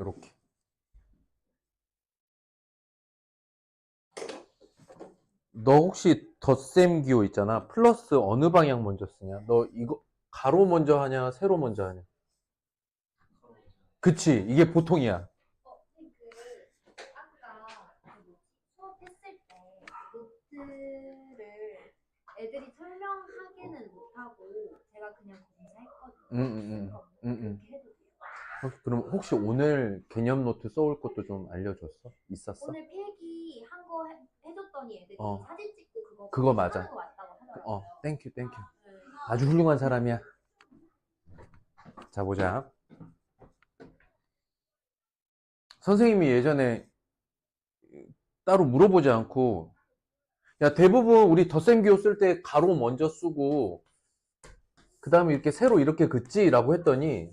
요렇게. 너 혹시 덧셈 기호 있잖아. 플러스 어느 방향 먼저 쓰냐? 너 이거 가로 먼저 하냐? 세로 먼저 하냐? 그치. 이게 보통이야. 아까 수업했을 때 노트를 애들이 설명하기는 못하고 제가 그냥 검사했거든요. 이렇게 해도 돼요? 그럼 혹시 오늘 개념 노트 써올 것도 좀 알려줬어? 있었어? 오늘 필기 한 거 해줬더니 애들이 어. 사진 찍고 그거 맞아. 하는 거 맞다고 하더라고요. 땡큐. 네. 아주 훌륭한 사람이야. 자, 보자. 선생님이 예전에 따로 물어보지 않고, 야, 대부분 우리 덧셈 기호 쓸 때 가로 먼저 쓰고, 그 다음에 이렇게 세로 이렇게 긋지? 라고 했더니,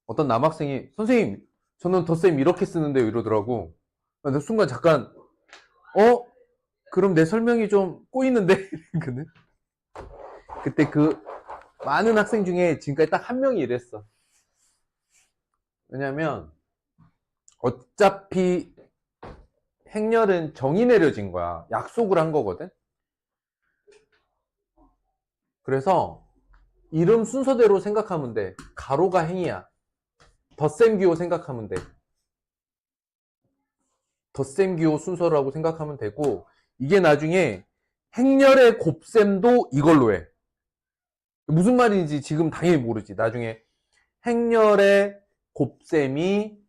어떤 남학생이, 선생님, 저는 덧셈 이렇게 쓰는데요? 이러더라고. 나 순간 잠깐, 그럼 내 설명이 좀 꼬이는데? 그때 그 많은 학생 중에 지금까지 딱 한 명이 이랬어. 왜냐면, 어차피 행렬은 정이 내려진 거야. 약속을 한 거거든. 그래서 이름 순서대로 생각하면 돼. 가로가 행이야. 덧셈 기호 생각하면 돼. 덧셈 기호 순서라고 생각하면 되고, 이게 나중에 행렬의 곱셈도 이걸로 해. 무슨 말인지 지금 당연히 모르지. 나중에 행렬의 곱셈이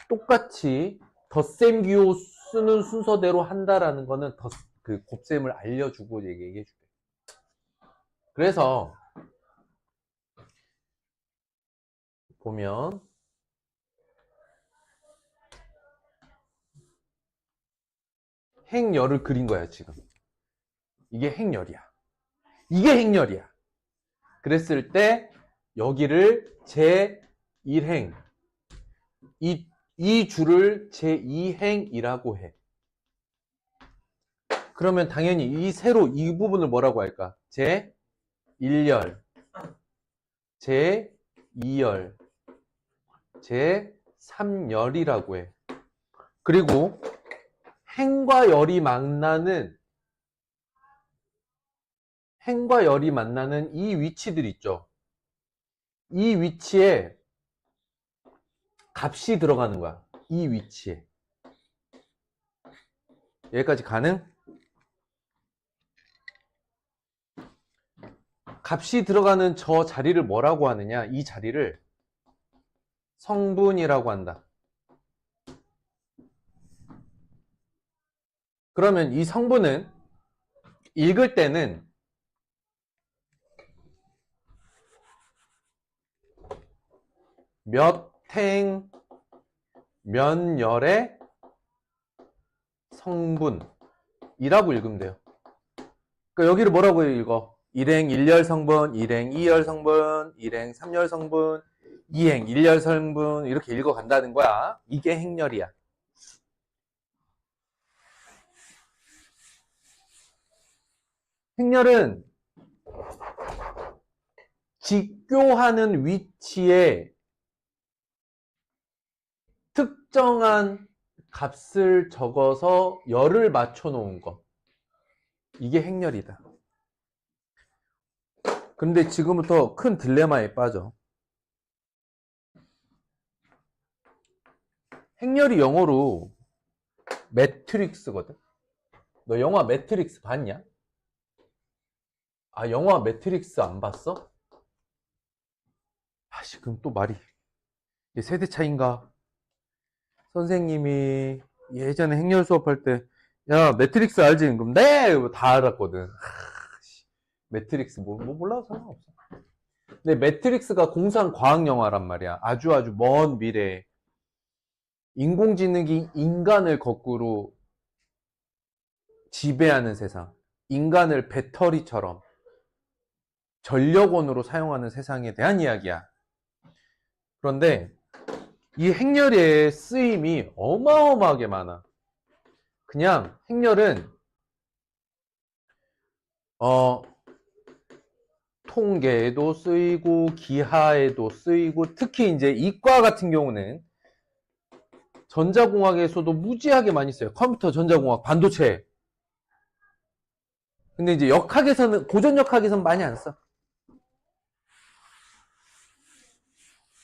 똑같이 덧셈 기호 쓰는 순서대로 한다라는 거는 그 곱셈을 알려주고 얘기해 줄게. 그래서 보면 행렬을 그린 거야 지금. 이게 행렬이야. 이게 행렬이야. 그랬을 때 여기를 제1행, 이 줄을 제2행이라고 해. 그러면 당연히 이 세로 이 부분을 뭐라고 할까? 제1열, 제2열, 제3열이라고 해. 그리고 행과 열이 만나는 이 위치들 있죠. 이 위치에 값이 들어가는 거야. 이 위치에. 여기까지 가능? 값이 들어가는 저 자리를 뭐라고 하느냐? 이 자리를 성분이라고 한다. 그러면 이 성분은 읽을 때는 몇 행, 몇 열의 성분이라고 읽으면 돼요. 그러니까 여기를 뭐라고 읽어? 1행 1열 성분, 1행 2열 성분, 1행 3열 성분, 2행 1열 성분 이렇게 읽어간다는 거야. 이게 행렬이야. 행렬은 직교하는 위치에 특정한 값을 적어서 열을 맞춰 놓은 거. 이게 행렬이다. 근데 지금부터 큰 딜레마에 빠져. 행렬이 영어로 매트릭스거든. 너 영화 매트릭스 봤냐? 아, 영화 매트릭스 안 봤어? 그럼 또 말이 이게 세대 차인가? 선생님이 예전에 행렬 수업할 때, 야, 매트릭스 알지? 그럼 네! 다 알았거든. 매트릭스 뭐 몰라도 상관없어. 근데 매트릭스가 공상 과학 영화란 말이야. 아주 먼 미래에 인공지능이 인간을 거꾸로 지배하는 세상, 인간을 배터리처럼 전력원으로 사용하는 세상에 대한 이야기야. 그런데 이 행렬의 쓰임이 어마어마하게 많아. 그냥 행렬은 통계에도 쓰이고 기하에도 쓰이고, 특히 이제 이과 같은 경우는 전자공학에서도 무지하게 많이 써요. 컴퓨터, 전자공학, 반도체. 근데 이제 역학에서는, 고전 역학에서는 많이 안 써.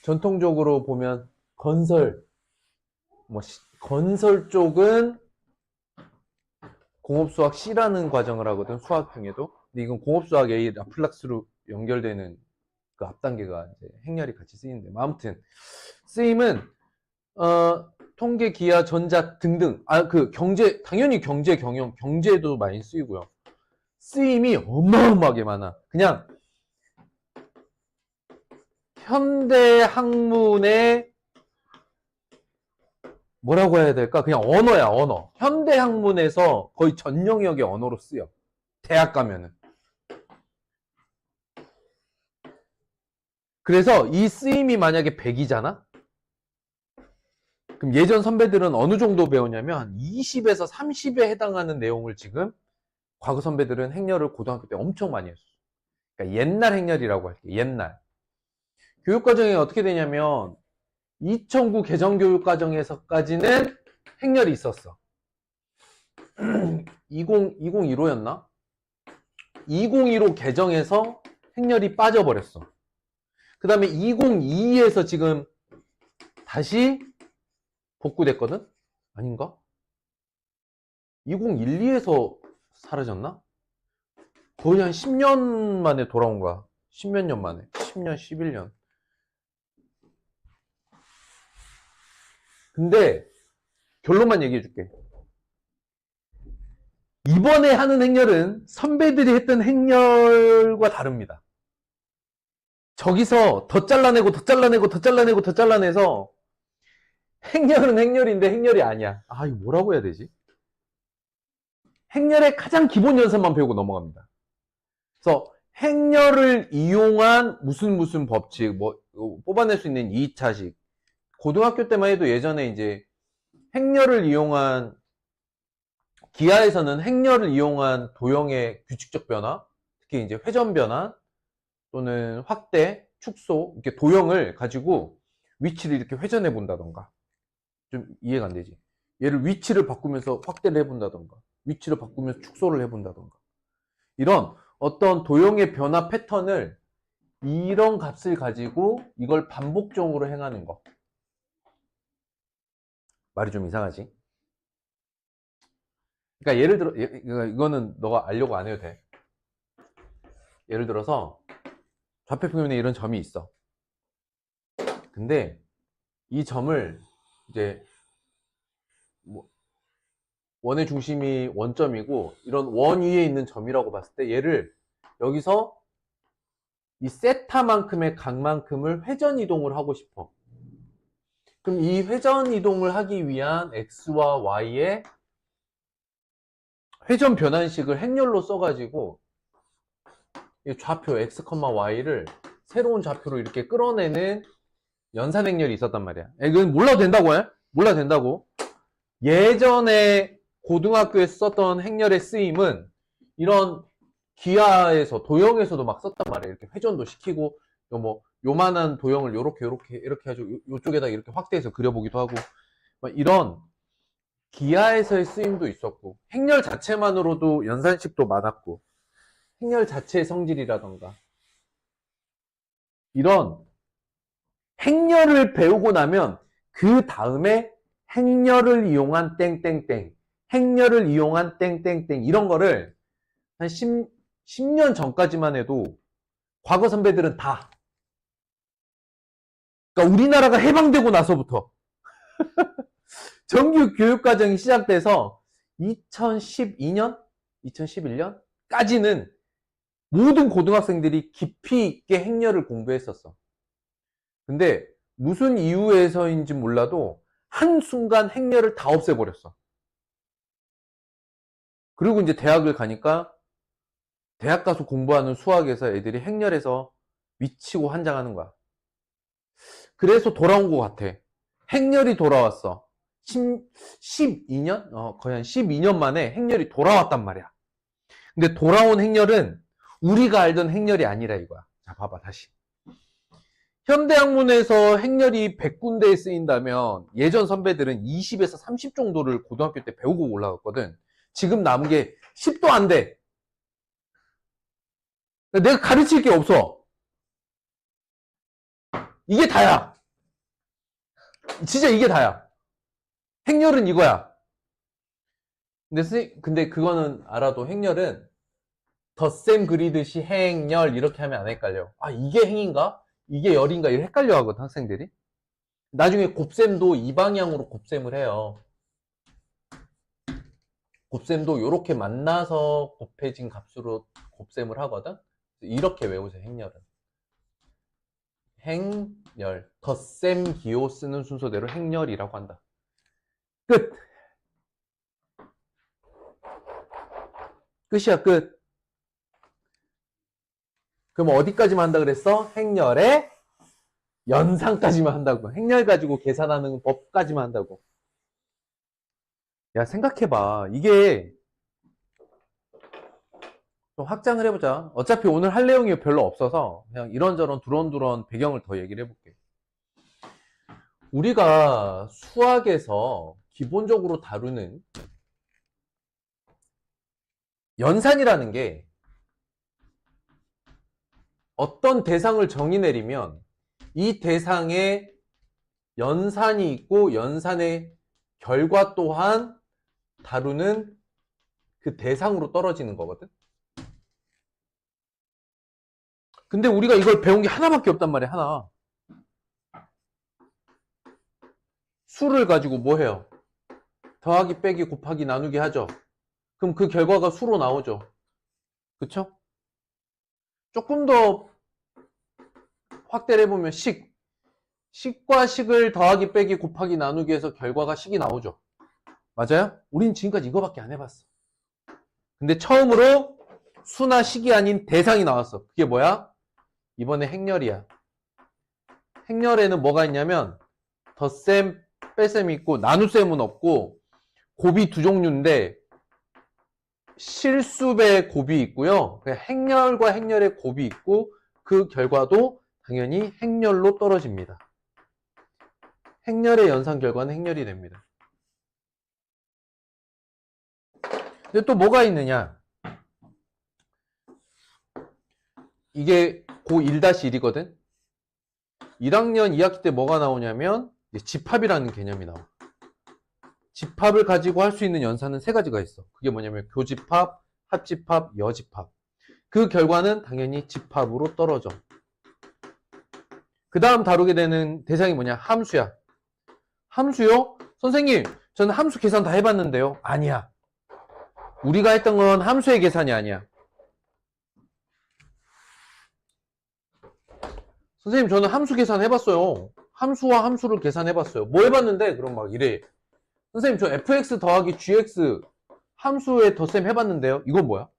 전통적으로 보면 건설, 건설 쪽은 공업수학 C라는 과정을 하거든, 수학 중에도. 근데 이건 공업수학 A, 라플락스로 연결되는 그 앞단계가 이제 행렬이 같이 쓰이는데. 아무튼, 쓰임은, 통계, 기하, 전자 등등. 그 경제, 당연히 경제, 경영, 경제에도 많이 쓰이고요. 쓰임이 어마어마하게 많아. 그냥, 현대 학문의 뭐라고 해야 될까? 그냥 언어야, 언어. 현대 학문에서 거의 전 영역의 언어로 쓰여. 대학 가면은. 그래서 이 쓰임이 만약에 100이잖아? 그럼 예전 선배들은 어느 정도 배웠냐면 20에서 30에 해당하는 내용을 지금 과거 선배들은 행렬을 고등학교 때 엄청 많이 했어. 그러니까 옛날 행렬이라고 할게. 옛날. 교육과정이 어떻게 되냐면 2009 개정교육과정에서까지는 행렬이 있었어. 2015였나? 2015 개정에서 행렬이 빠져버렸어. 그 다음에 2022에서 지금 다시 복구됐거든? 아닌가? 2012에서 사라졌나? 거의 한 10년 만에 돌아온 거야. 10몇 년 만에. 10년, 11년. 근데 결론만 얘기해 줄게. 이번에 하는 행렬은 선배들이 했던 행렬과 다릅니다. 저기서 더 잘라내고 더 잘라내고 더 잘라내고 더 잘라내서 행렬은 행렬인데 행렬이 아니야. 이거 뭐라고 해야 되지? 행렬의 가장 기본 연산만 배우고 넘어갑니다. 그래서 행렬을 이용한 무슨 법칙, 뽑아낼 수 있는 2차식. 고등학교 때만 해도 예전에 이제 행렬을 이용한, 기하에서는 행렬을 이용한 도형의 규칙적 변화, 특히 이제 회전 변화 또는 확대, 축소, 이렇게 도형을 가지고 위치를 이렇게 회전해 본다던가. 좀 이해가 안 되지? 얘를 위치를 바꾸면서 확대를 해본다던가, 위치를 바꾸면서 축소를 해본다던가. 이런 어떤 도형의 변화 패턴을 이런 값을 가지고 이걸 반복적으로 행하는 거. 말이 좀 이상하지? 그러니까 예를 들어, 이거는 너가 알려고 안 해도 돼. 예를 들어서 좌표평면에 이런 점이 있어. 근데 이 점을 이제 원의 중심이 원점이고 이런 원 위에 있는 점이라고 봤을 때 얘를 여기서 이 세타만큼의 각만큼을 회전 이동을 하고 싶어. 그럼 이 회전 이동을 하기 위한 x와 y의 회전 변환식을 행렬로 써가지고 이 좌표 x, y를 새로운 좌표로 이렇게 끌어내는 연산 행렬이 있었단 말이야. 이건 몰라도 된다고 해? 몰라도 된다고. 예전에 고등학교에서 썼던 행렬의 쓰임은 이런 기하에서, 도형에서도 막 썼단 말이에요. 이렇게 회전도 시키고, 요만한 도형을 이렇게 해가지고, 요쪽에다 이렇게 확대해서 그려보기도 하고, 이런 기하에서의 쓰임도 있었고, 행렬 자체만으로도 연산식도 많았고, 행렬 자체의 성질이라던가, 이런 행렬을 배우고 나면, 그 다음에 행렬을 이용한 땡땡땡, 행렬을 이용한 땡땡땡, 이런 거를 한 10년 전까지만 해도 과거 선배들은 다. 그러니까 우리나라가 해방되고 나서부터 정규 교육과정이 시작돼서 2012년? 2011년까지는 모든 고등학생들이 깊이 있게 행렬을 공부했었어. 근데 무슨 이유에서인지 몰라도 한순간 행렬을 다 없애버렸어. 그리고 이제 대학을 가니까 대학 가서 공부하는 수학에서 애들이 행렬에서 미치고 환장하는 거야. 그래서 돌아온 것 같아. 행렬이 돌아왔어. 12년? 거의 한 12년 만에 행렬이 돌아왔단 말이야. 근데 돌아온 행렬은 우리가 알던 행렬이 아니라 이거야. 자, 봐봐, 다시. 현대학문에서 행렬이 100군데에 쓰인다면 예전 선배들은 20에서 30 정도를 고등학교 때 배우고 올라갔거든. 지금 남은 게 10도 안 돼. 내가 가르칠 게 없어. 이게 다야. 진짜 이게 다야. 행렬은 이거야. 근데 그거는 알아도 행렬은 덧셈 그리듯이 행렬 이렇게 하면 안 헷갈려. 아, 이게 행인가? 이게 열인가? 이렇게 헷갈려 하거든, 학생들이. 나중에 곱셈도 이 방향으로 곱셈을 해요. 곱셈도 이렇게 만나서 곱해진 값으로 곱셈을 하거든. 이렇게 외우세요, 행렬은. 행렬, 덧셈 기호 쓰는 순서대로 행렬이라고 한다. 끝. 끝이야, 끝. 그럼 어디까지만 한다 그랬어? 행렬의 연산까지만 한다고. 행렬 가지고 계산하는 법까지만 한다고. 야, 생각해봐. 이게 좀 확장을 해보자. 어차피 오늘 할 내용이 별로 없어서 그냥 이런저런 두런두런 배경을 더 얘기를 해볼게. 우리가 수학에서 기본적으로 다루는 연산이라는 게 어떤 대상을 정의 내리면 이 대상에 연산이 있고 연산의 결과 또한 다루는 그 대상으로 떨어지는 거거든. 근데 우리가 이걸 배운 게 하나밖에 없단 말이야, 하나. 수를 가지고 뭐 해요? 더하기, 빼기, 곱하기, 나누기 하죠. 그럼 그 결과가 수로 나오죠. 그쵸? 조금 더 확대를 해보면 식과 식을 더하기, 빼기, 곱하기, 나누기 해서 결과가 식이 나오죠. 맞아요? 우린 지금까지 이거밖에 안 해봤어. 근데 처음으로 수나 식이 아닌 대상이 나왔어. 그게 뭐야? 이번에 행렬이야. 행렬에는 뭐가 있냐면 덧셈, 뺄셈이 있고 나눗셈은 없고 곱이 두 종류인데 실수배 곱이 있고요. 행렬과 행렬의 곱이 있고 그 결과도 당연히 행렬로 떨어집니다. 행렬의 연산 결과는 행렬이 됩니다. 근데 또 뭐가 있느냐? 이게 고1-1이거든? 1학년 2학기 때 뭐가 나오냐면 집합이라는 개념이 나와. 집합을 가지고 할 수 있는 연산은 세 가지가 있어. 그게 뭐냐면 교집합, 합집합, 여집합. 그 결과는 당연히 집합으로 떨어져. 그 다음 다루게 되는 대상이 뭐냐? 함수야. 함수요? 선생님, 저는 함수 계산 다 해봤는데요. 아니야. 우리가 했던 건 함수의 계산이 아니야. 선생님, 저는 함수 계산 해봤어요. 함수와 함수를 계산해봤어요. 뭐 해봤는데? 그럼 막 이래. 선생님, 저 fx 더하기 gx 함수의 덧셈 해봤는데요. 이건 뭐야?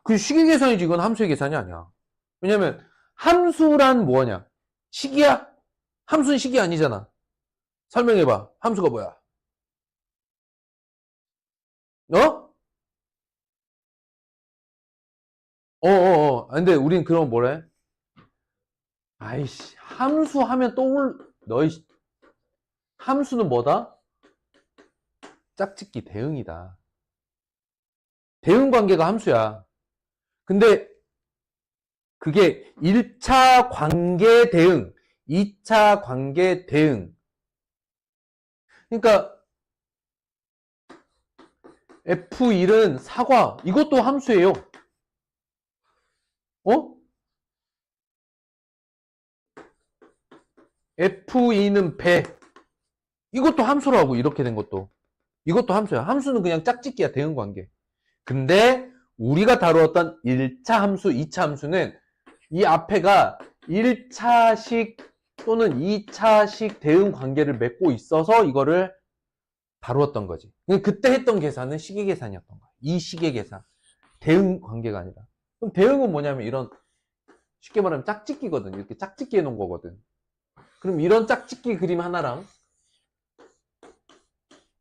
그 식의 계산이지. 이건 함수의 계산이 아니야. 왜냐면 함수란 뭐냐? 식이야? 함수는 식이 아니잖아. 설명해봐. 함수가 뭐야? 근데 우린 그럼 뭐래? 아이씨, 함수 하면 너희, 함수는 뭐다? 짝짓기 대응이다. 대응 관계가 함수야. 근데 그게 1차 관계 대응, 2차 관계 대응. 그러니까 F1은 사과, 이것도 함수예요. F2는 배, 이것도 함수라고. 이렇게 된 것도 이것도 함수야. 함수는 그냥 짝짓기야. 대응 관계. 근데 우리가 다루었던 1차 함수, 2차 함수는 이 앞에가 1차식 또는 2차식 대응 관계를 맺고 있어서 이거를 다루었던 거지. 그때 했던 계산은 식의 계산이었던 거야. 이 식의 계산. 대응 관계가 아니라. 그럼 대응은 뭐냐면 이런, 쉽게 말하면 짝짓기거든. 이렇게 짝짓기 해놓은 거거든. 그럼 이런 짝짓기 그림 하나랑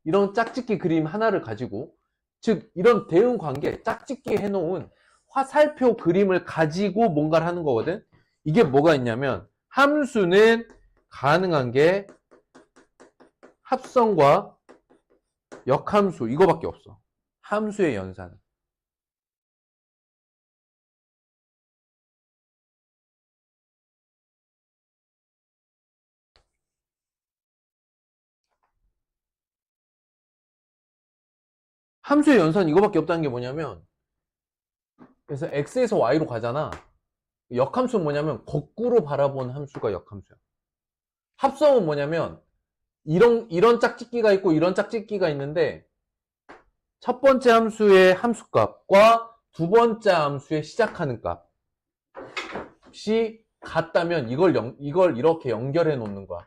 이런 짝짓기 그림 하나를 가지고, 즉 이런 대응 관계, 짝짓기 해놓은 화살표 그림을 가지고 뭔가를 하는 거거든. 이게 뭐가 있냐면 함수는 가능한 게 합성과 역함수 이거밖에 없어. 함수의 연산은. 함수의 연산 이거밖에 없다는 게 뭐냐면 그래서 x에서 y로 가잖아. 역함수는 뭐냐면 거꾸로 바라본 함수가 역함수야. 합성은 뭐냐면 이런 짝짓기가 있고 이런 짝짓기가 있는데 첫 번째 함수의 함수값과 두 번째 함수의 시작하는 값이 같다면 이걸 이렇게 연결해 놓는 거야.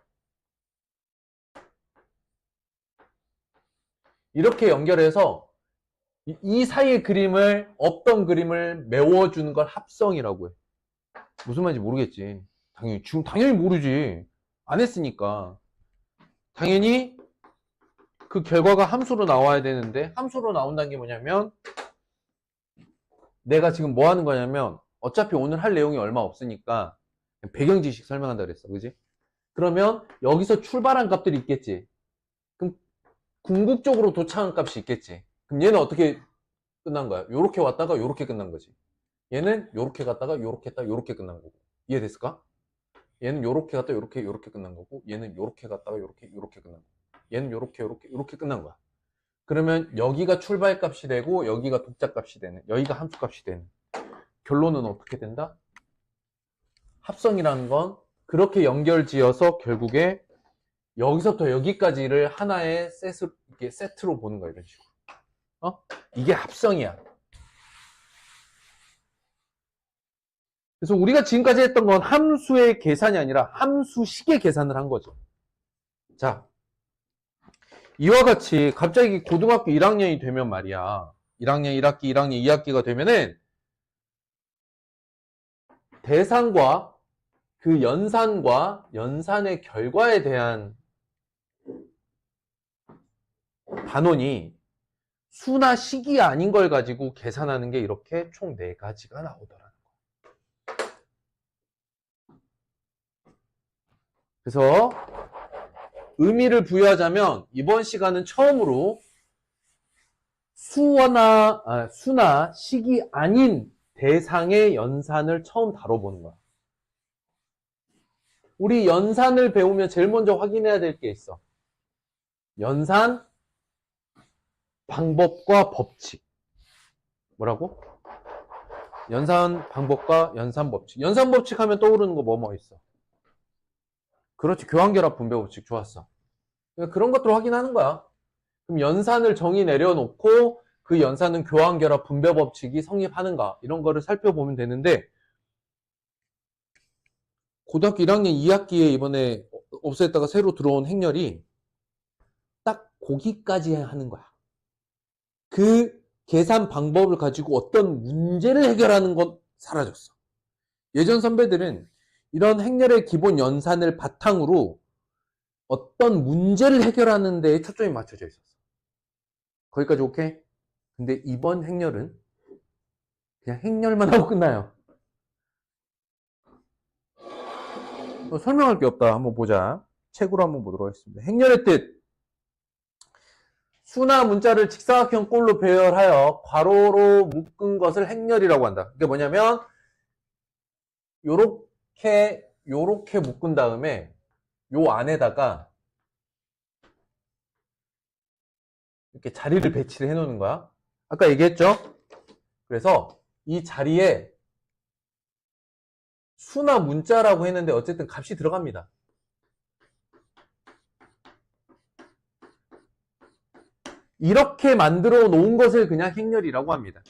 이렇게 연결해서 이 사이의 그림을 없던 그림을 메워주는 걸 합성이라고 해. 무슨 말인지 모르겠지. 당연히 모르지. 안 했으니까. 당연히 그 결과가 함수로 나와야 되는데 함수로 나온다는 게 뭐냐면 내가 지금 뭐 하는 거냐면 어차피 오늘 할 내용이 얼마 없으니까 배경 지식 설명한다 그랬어. 그지? 그러면 여기서 출발한 값들이 있겠지. 그럼 궁극적으로 도착한 값이 있겠지. 그럼 얘는 어떻게 끝난 거야? 요렇게 왔다가 요렇게 끝난 거지. 얘는 요렇게 갔다가 요렇게 했다가 요렇게 끝난 거고. 이해됐을까? 얘는 요렇게 갔다가 요렇게 끝난 거고 얘는 요렇게 갔다가 요렇게 끝난 거고 얘는 요렇게 끝난 거야. 그러면 여기가 출발 값이 되고 여기가 독자 값이 되는, 여기가 함수 값이 되는. 결론은 어떻게 된다? 합성이라는 건 그렇게 연결지어서 결국에 여기서부터 여기까지를 하나의 세트로 보는 거야. 이런 식으로. 이게 합성이야. 그래서 우리가 지금까지 했던 건 함수의 계산이 아니라 함수식의 계산을 한 거죠. 자, 이와 같이 갑자기 고등학교 1학년이 되면 말이야. 1학년 1학기, 1학년 2학기가 되면은 대상과 그 연산과 연산의 결과에 대한 반원이 수나 식이 아닌 걸 가지고 계산하는 게 이렇게 총 4가지가 나오더라는 거예요. 그래서 의미를 부여하자면 이번 시간은 처음으로 수나 식이 아닌 대상의 연산을 처음 다뤄보는 거야. 우리 연산을 배우면 제일 먼저 확인해야 될 게 있어. 연산 방법과 법칙. 뭐라고? 연산 방법과 연산 법칙. 연산 법칙 하면 떠오르는 거 뭐 있어? 그렇지. 교환결합 분배 법칙. 좋았어. 그러니까 그런 것들을 확인하는 거야. 그럼 연산을 정의 내려놓고 그 연산은 교환결합 분배 법칙이 성립하는가 이런 거를 살펴보면 되는데 고등학교 1학년 2학기에 이번에 없앴다가 새로 들어온 행렬이 딱 거기까지 하는 거야. 그 계산 방법을 가지고 어떤 문제를 해결하는 건 사라졌어. 예전 선배들은 이런 행렬의 기본 연산을 바탕으로 어떤 문제를 해결하는 데에 초점이 맞춰져 있었어. 거기까지 오케이? 근데 이번 행렬은 그냥 행렬만 하고 끝나요. 설명할 게 없다. 한번 보자. 책으로 한번 보도록 하겠습니다. 행렬의 뜻. 수나 문자를 직사각형 꼴로 배열하여 괄호로 묶은 것을 행렬이라고 한다. 그게 뭐냐면 요렇게 묶은 다음에 요 안에다가 이렇게 자리를 배치를 해 놓는 거야. 아까 얘기했죠? 그래서 이 자리에 수나 문자라고 했는데 어쨌든 값이 들어갑니다. 이렇게 만들어 놓은 것을 그냥 행렬이라고 합니다.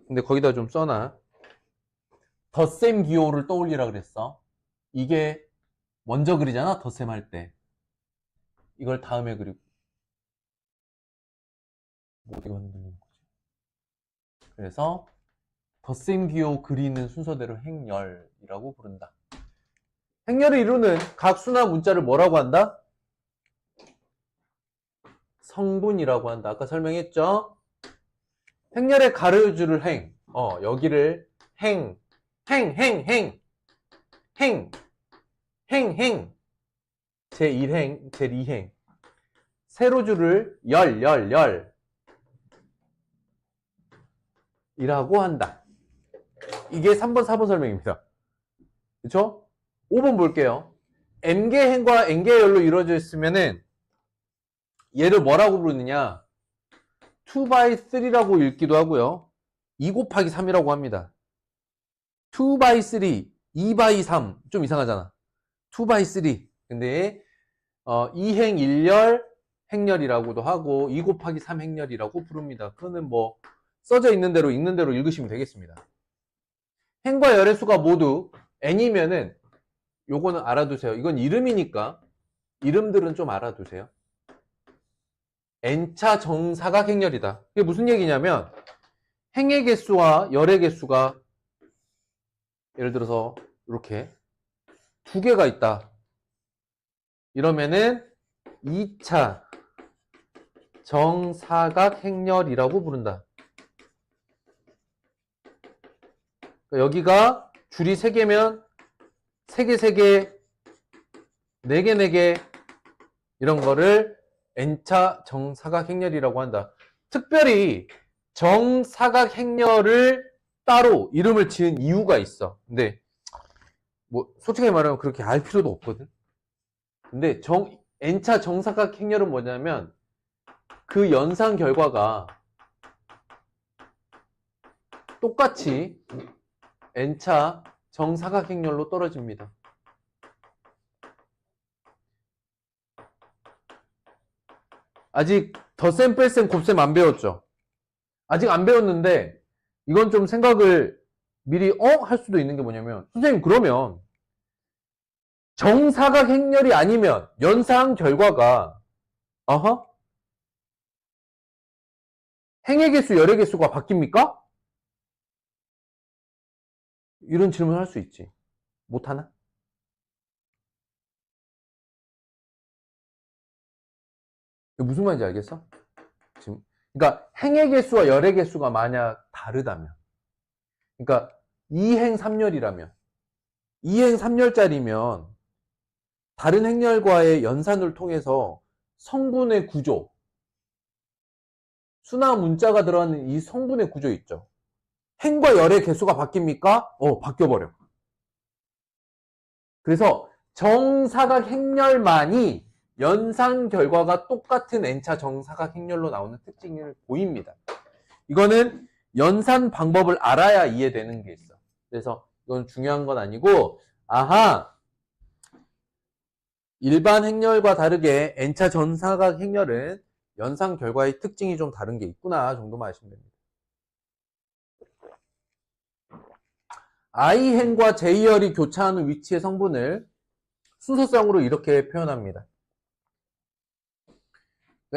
근데 거기다 좀 써놔. 덧셈 기호를 떠올리라 그랬어. 이게 먼저 그리잖아, 덧셈 할 때. 이걸 다음에 그리고 어디가 흔들리는 거지? 그래서 덧셈 기호 그리는 순서대로 행렬이라고 부른다. 행렬을 이루는 각 수나 문자를 뭐라고 한다? 성분이라고 한다. 아까 설명했죠? 행렬의 가로줄을 여기를 행, 행, 행, 행, 행, 행, 행, 제1행, 제2행. 세로줄을 열 이라고 한다. 이게 3번, 4번 설명입니다. 그쵸? 5번 볼게요. n개 행과 n개 열로 이루어져 있으면은 얘를 뭐라고 부르느냐? 2x3라고 읽기도 하고요. 2 곱하기 3이라고 합니다. 2x3, 2x3 좀 이상하잖아. 2x3. 근데 2행 1열 행렬이라고도 하고 2 곱하기 3 행렬이라고 부릅니다. 그거는 뭐 써져 있는 대로 읽는 대로 읽으시면 되겠습니다. 행과 열의 수가 모두 n이면은 요거는 알아두세요. 이건 이름이니까 이름들은 좀 알아두세요. n차 정사각 행렬이다. 이게 무슨 얘기냐면 행의 개수와 열의 개수가 예를 들어서 이렇게 두 개가 있다. 이러면은 2차 정사각 행렬이라고 부른다. 여기가 줄이 3개면 3개, 3개, 4개, 4개 이런 거를 n차 정사각 행렬이라고 한다. 특별히 정사각 행렬을 따로 이름을 지은 이유가 있어. 근데 뭐 솔직히 말하면 그렇게 알 필요도 없거든. 근데 n차 정사각 행렬은 뭐냐면 그 연산 결과가 똑같이 n차 정사각 행렬로 떨어집니다. 아직 덧셈, 뺄셈, 곱셈 안 배웠죠? 아직 안 배웠는데 이건 좀 생각을 미리 할 수도 있는 게 뭐냐면 선생님 그러면 정사각 행렬이 아니면 연산 결과가 행의 개수, 열의 개수가 바뀝니까? 이런 질문을 할 수 있지. 못하나? 무슨 말인지 알겠어? 지금 그러니까 행의 개수와 열의 개수가 만약 다르다면 그러니까 2행 3열이라면 2행 3열짜리면 다른 행렬과의 연산을 통해서 성분의 구조 수나 문자가 들어가는 이 성분의 구조 있죠. 행과 열의 개수가 바뀝니까? 바뀌어버려. 그래서 정사각 행렬만이 연산 결과가 똑같은 n차 정사각 행렬로 나오는 특징을 보입니다. 이거는 연산 방법을 알아야 이해되는 게 있어. 그래서 이건 중요한 건 아니고 일반 행렬과 다르게 n차 정사각 행렬은 연산 결과의 특징이 좀 다른 게 있구나 정도만 아시면 됩니다. i행과 j열이 교차하는 위치의 성분을 순서상으로 이렇게 표현합니다.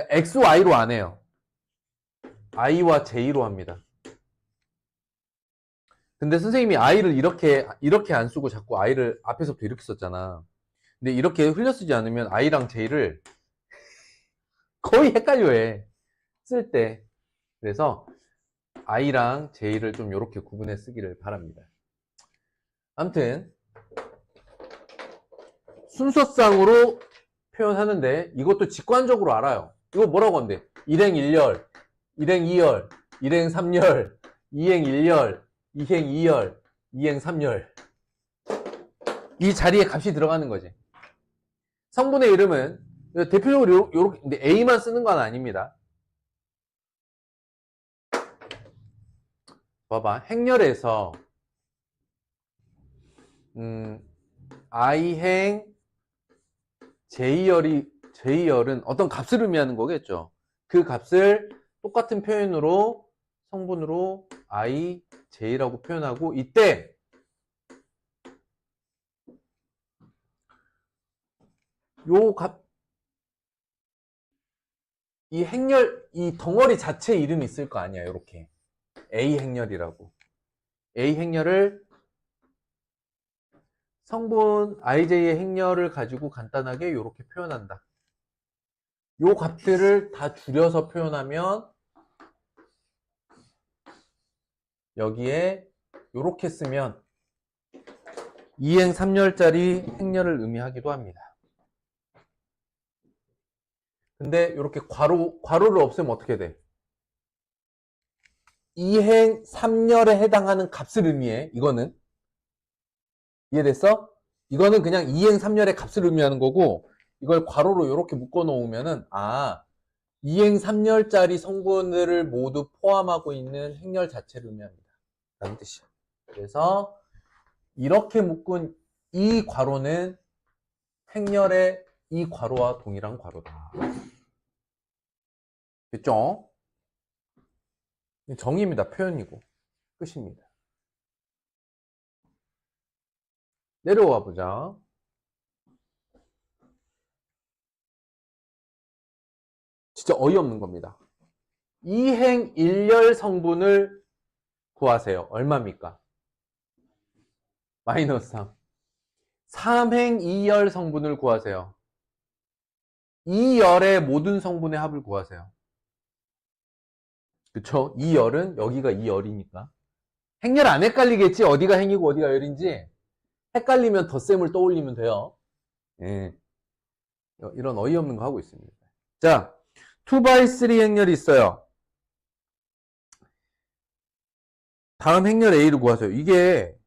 x, y로 안 해요. i와 j로 합니다. 근데 선생님이 i를 이렇게 안 쓰고 자꾸 i를 앞에서부터 이렇게 썼잖아. 근데 이렇게 흘려 쓰지 않으면 i랑 j를 거의 헷갈려해. 쓸 때. 그래서 i랑 j를 좀 이렇게 구분해 쓰기를 바랍니다. 아무튼 순서상으로 표현하는데 이것도 직관적으로 알아요. 이거 뭐라고 하는데 1행 1열, 1행 2열, 1행 3열, 2행 1열, 2행 2열, 2행 3열 이 자리에 값이 들어가는 거지. 성분의 이름은 대표적으로 요렇게 근데 A만 쓰는 건 아닙니다. 봐봐. 행렬에서 I행 J열은 어떤 값을 의미하는 거겠죠. 그 값을 똑같은 표현으로 성분으로 I, J라고 표현하고 이때 요 값, 이 행렬, 이 덩어리 자체 이름이 있을 거 아니야. 이렇게 A 행렬이라고. A 행렬을 성분 IJ의 행렬을 가지고 간단하게 이렇게 표현한다. 요 값들을 다 줄여서 표현하면 여기에 이렇게 쓰면 2행 3열짜리 행렬을 의미하기도 합니다. 근데 이렇게 괄호를 없애면 어떻게 돼? 2행 3열에 해당하는 값을 의미해. 이거는. 이해됐어? 이거는 그냥 2행 3열의 값을 의미하는 거고, 이걸 괄호로 이렇게 묶어 놓으면은, 2행 3열짜리 성분들을 모두 포함하고 있는 행렬 자체를 의미합니다. 라는 뜻이야. 그래서, 이렇게 묶은 이 괄호는 행렬의 이 괄호와 동일한 괄호다. 됐죠? 정의입니다. 표현이고. 끝입니다. 내려와 보자. 진짜 어이없는 겁니다. 2행 1열 성분을 구하세요. 얼마입니까? 마이너스 3. 3행 2열 성분을 구하세요. 2열의 모든 성분의 합을 구하세요. 그쵸? 2열은 여기가 2열이니까. 행렬 안 헷갈리겠지? 어디가 행이고 어디가 열인지. 헷갈리면 덧셈을 떠올리면 돼요. 예. 이런 어이없는 거 하고 있습니다. 자, 2x3 행렬이 있어요. 다음 행렬 A를 구하세요. 이게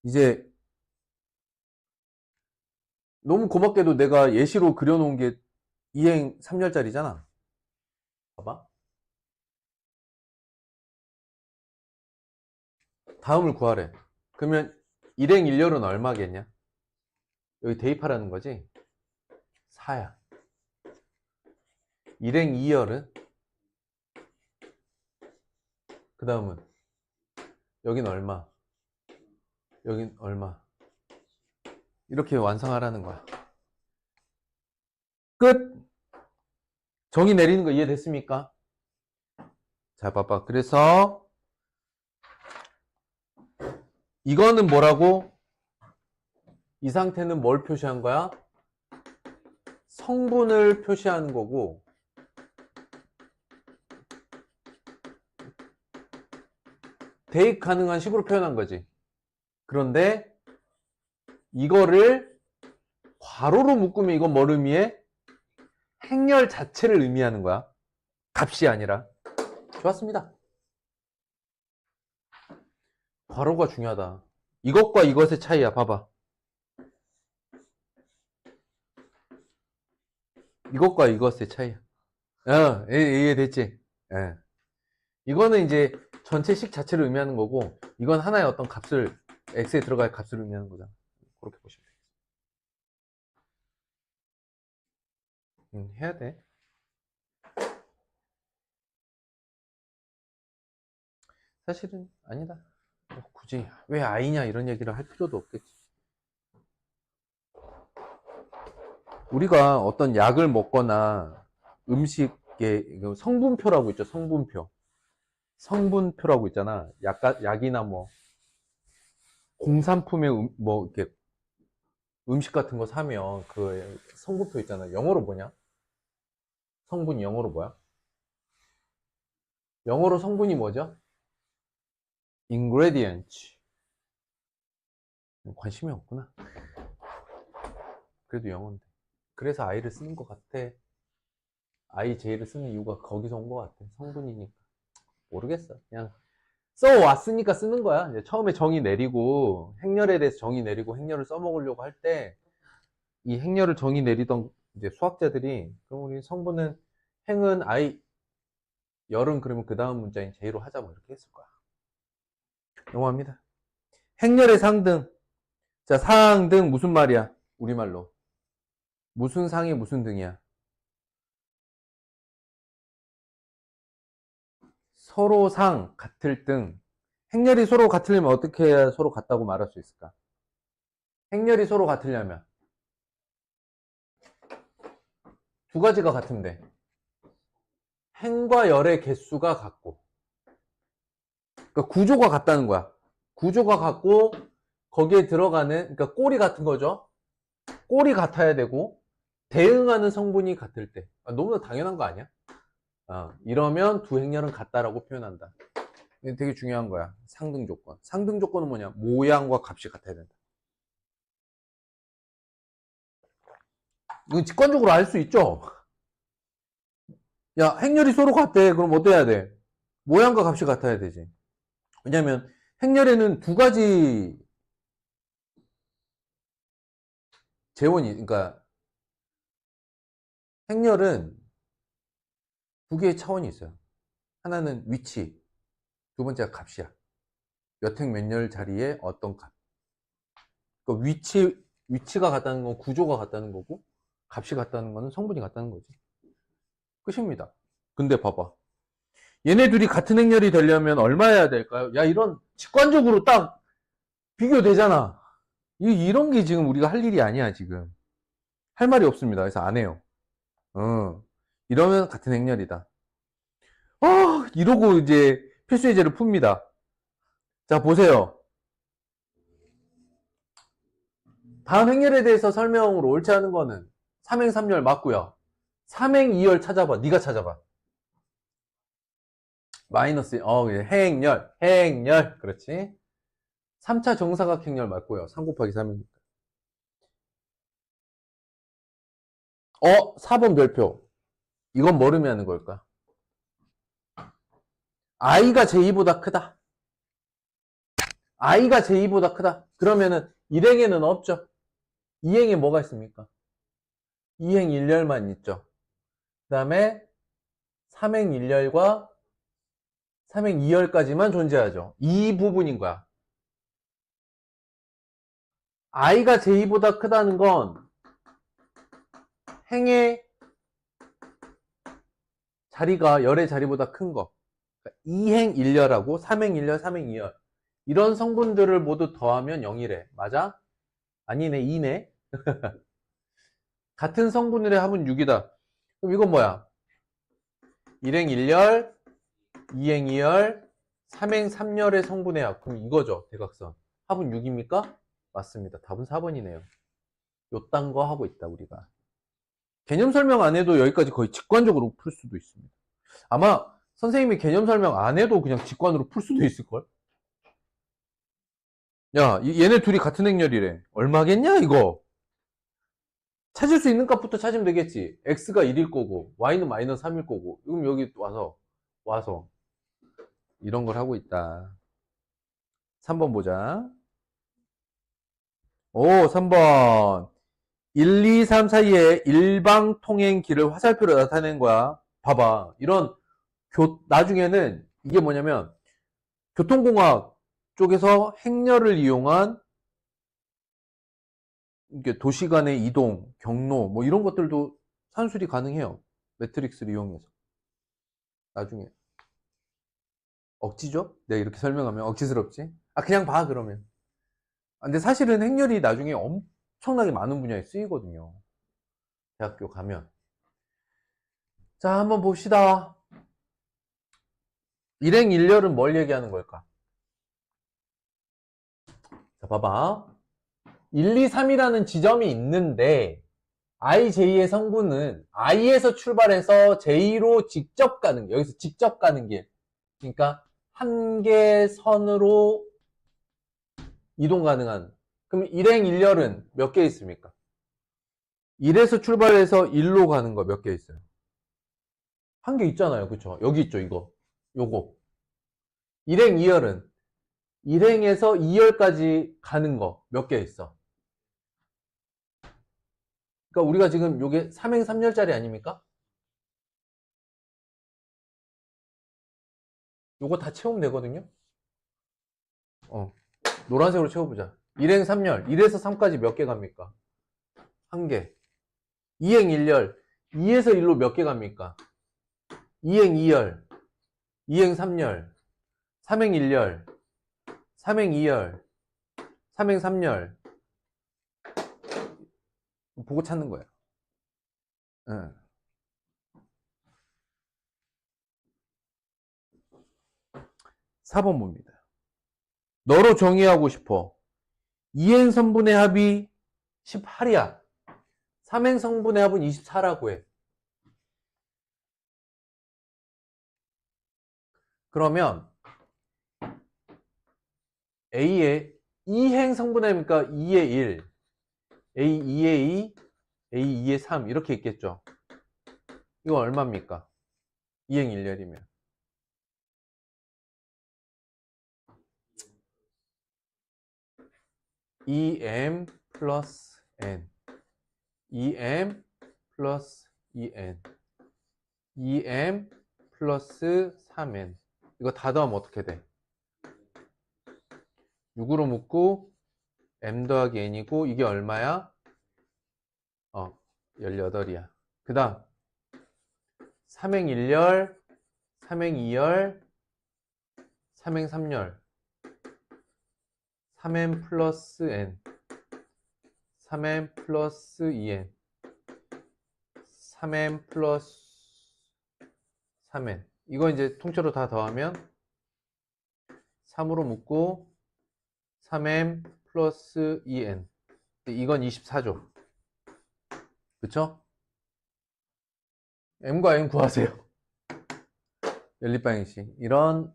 이제 너무 고맙게도 내가 예시로 그려놓은 게 2행 3열짜리잖아. 봐봐. 다음을 구하래. 그러면 1행 1열은 얼마겠냐? 여기 대입하라는 거지? 4야. 1행 2열은? 그 다음은 여긴 얼마? 여긴 얼마? 이렇게 완성하라는 거야. 끝! 정의 내리는 거 이해됐습니까? 자, 봐봐. 그래서 이거는 뭐라고? 이 상태는 뭘 표시한 거야? 성분을 표시하는 거고, 대입 가능한 식으로 표현한 거지. 그런데 이거를 괄호로 묶으면 이건 뭘 의미해? 행렬 자체를 의미하는 거야. 값이 아니라. 좋았습니다. 괄호가 중요하다. 이것과 이것의 차이야. 봐봐. 이것과 이것의 차이야. 이해됐지? 예. 이거는 이제 전체식 자체를 의미하는 거고, 이건 하나의 어떤 값을, x에 들어갈 값을 의미하는 거잖아. 그렇게 보시면 되겠어. 해야 돼. 사실은 아니다. 굳이 왜 아이냐 이런 얘기를 할 필요도 없겠지. 우리가 어떤 약을 먹거나 음식에 성분표라고 있죠. 성분표. 성분표라고 있잖아. 약이나 뭐 공산품의 뭐 이렇게 음식 같은 거 사면 그 성분표 있잖아. 영어로 뭐냐? 성분이 영어로 뭐야? 영어로 성분이 뭐죠? ingredient. 관심이 없구나. 그래도 영어인데. 그래서 I를 쓰는 것 같아. IJ를 쓰는 이유가 거기서 온 것 같아. 성분이니까. 모르겠어. 그냥 써왔으니까 쓰는 거야. 이제 처음에 정의 내리고, 행렬에 대해서 정의 내리고, 행렬을 써먹으려고 할 때, 이 행렬을 정의 내리던 이제 수학자들이, 그럼 우리 성분은, 행은 I, 열은 그러면 그 다음 문자인 J로 하자, 뭐 이렇게 했을 거야. 넘어갑니다. 행렬의 상등. 자, 상등 무슨 말이야? 우리말로. 무슨 상이 무슨 등이야? 서로 상, 같을 등. 행렬이 서로 같으려면 어떻게 해야 서로 같다고 말할 수 있을까? 행렬이 서로 같으려면 두 가지가 같으면 돼. 행과 열의 개수가 같고, 그러니까 구조가 같다는 거야. 구조가 같고 거기에 들어가는, 그러니까 꼴이 같은 거죠. 꼴이 같아야 되고 대응하는 성분이 같을 때. 너무나 당연한 거 아니야? 이러면 두 행렬은 같다라고 표현한다. 이게 되게 중요한 거야. 상등 조건. 상등 조건은 뭐냐? 모양과 값이 같아야 된다. 이건 직관적으로 알 수 있죠? 야, 행렬이 서로 같대. 그럼 어때야 돼? 모양과 값이 같아야 되지. 왜냐면 행렬에는 두 가지 재원이, 그러니까 행렬은 두 개의 차원이 있어요. 하나는 위치, 두 번째가 값이야. 몇 행 몇 열 자리에 어떤 값. 그 위치가 같다는 건 구조가 같다는 거고, 값이 같다는 거는 성분이 같다는 거지. 끝입니다. 근데 봐봐. 얘네 둘이 같은 행렬이 되려면 얼마여야 될까요? 야, 이런 직관적으로 딱 비교되잖아. 이런 게 지금 우리가 할 일이 아니야, 지금. 할 말이 없습니다. 그래서 안 해요. 이러면 같은 행렬이다. 이러고 이제 필수 예제를 풉니다. 자, 보세요. 다음 행렬에 대해서 설명으로 옳지 않은 거는 삼행삼렬 맞고요. 삼행이열 찾아봐. 네가 찾아봐. 마이너스 행렬. 그렇지. 3차 정사각행렬 맞고요. 3 곱하기 3이니까. 4번 별표. 이건 뭘 의미하는 걸까? i가 j2보다 크다. i가 j2보다 크다. 그러면은 1행에는 없죠. 2행에 뭐가 있습니까? 2행 1열만 있죠. 그 다음에 3행 1열과 3행 2열까지만 존재하죠. 이 부분인 거야. i가 j2보다 크다는 건 행의 자리가 열의 자리보다 큰 거. 그러니까 2행 1열하고 3행 1열, 3행 2열. 이런 성분들을 모두 더하면 0이래. 맞아? 아니네, 2네. 같은 성분들의 합은 6이다. 그럼 이건 뭐야? 1행 1열, 2행 2열, 3행 3열의 성분의 합. 그럼 이거죠, 대각선. 합은 6입니까? 맞습니다. 답은 4번이네요. 요딴 거 하고 있다, 우리가. 개념 설명 안 해도 여기까지 거의 직관적으로 풀 수도 있습니다. 아마 선생님이 개념 설명 안 해도 그냥 직관으로 풀 수도 있을걸? 야, 얘네 둘이 같은 행렬이래. 얼마겠냐, 이거? 찾을 수 있는 값부터 찾으면 되겠지. x가 1일 거고, y는 마이너스 3일 거고. 그럼 여기 와서, 이런 걸 하고 있다. 3번 보자. 3번. 1, 2, 3 사이에 일방통행길을 화살표로 나타낸 거야. 봐봐. 나중에는 이게 뭐냐면, 교통공학 쪽에서 행렬을 이용한 이게 도시 간의 이동, 경로, 뭐 이런 것들도 산술이 가능해요. 매트릭스를 이용해서. 나중에. 억지죠? 내가 이렇게 설명하면 억지스럽지? 그냥 봐, 그러면. 근데 사실은 행렬이 나중에 엄청나게 많은 분야에 쓰이거든요. 대학교 가면. 자, 한번 봅시다. 일행 일렬은 뭘 얘기하는 걸까? 자, 봐봐. 1, 2, 3이라는 지점이 있는데, I, J의 성분은 I에서 출발해서 J로 직접 가는 길, 여기서 직접 가는 길. 그러니까 한 개의 선으로 이동 가능한. 그럼 일행 일렬은 몇 개 있습니까? 1에서 출발해서 1로 가는 거 몇 개 있어요? 한 개 있잖아요. 그쵸? 여기 있죠, 이거. 요거. 일행 2열은 1행에서 2열까지 가는 거 몇 개 있어? 그러니까 우리가 지금 요게 3행 3열짜리 아닙니까? 요거 다 채우면 되거든요. 노란색으로 채워보자. 1행 3열, 1에서 3까지 몇 개 갑니까? 한 개. 2행 1열, 2에서 1로 몇 개 갑니까? 2행 2열, 2행 3열, 3행 1열, 3행 2열, 3행 3열. 보고 찾는 거예요. 응. 4번 봅니다. 너로 정의하고 싶어. 2행 성분의 합이 18이야. 3행 성분의 합은 24라고 해. 그러면 A의 2행 성분의 합이니까 2의 1, A 2의 2, A2의 3 이렇게 있겠죠. 이거 얼마입니까? 2행 1열이면. 2m 플러스 n 2m 플러스 2n 2m 플러스 3n 이거 다 더하면 어떻게 돼? 6으로 묶고 m 더하기 n이고 이게 얼마야? 18이야. 그 다음 3행 1열 3행 2열 3행 3열 3m 플러스 n 3m 플러스 2n 3m 플러스 3n 이거 이제 통째로 다 더하면 3으로 묶고 3m 플러스 2n 이건 24죠. 그쵸? m과 n 구하세요. 연립방정식 이런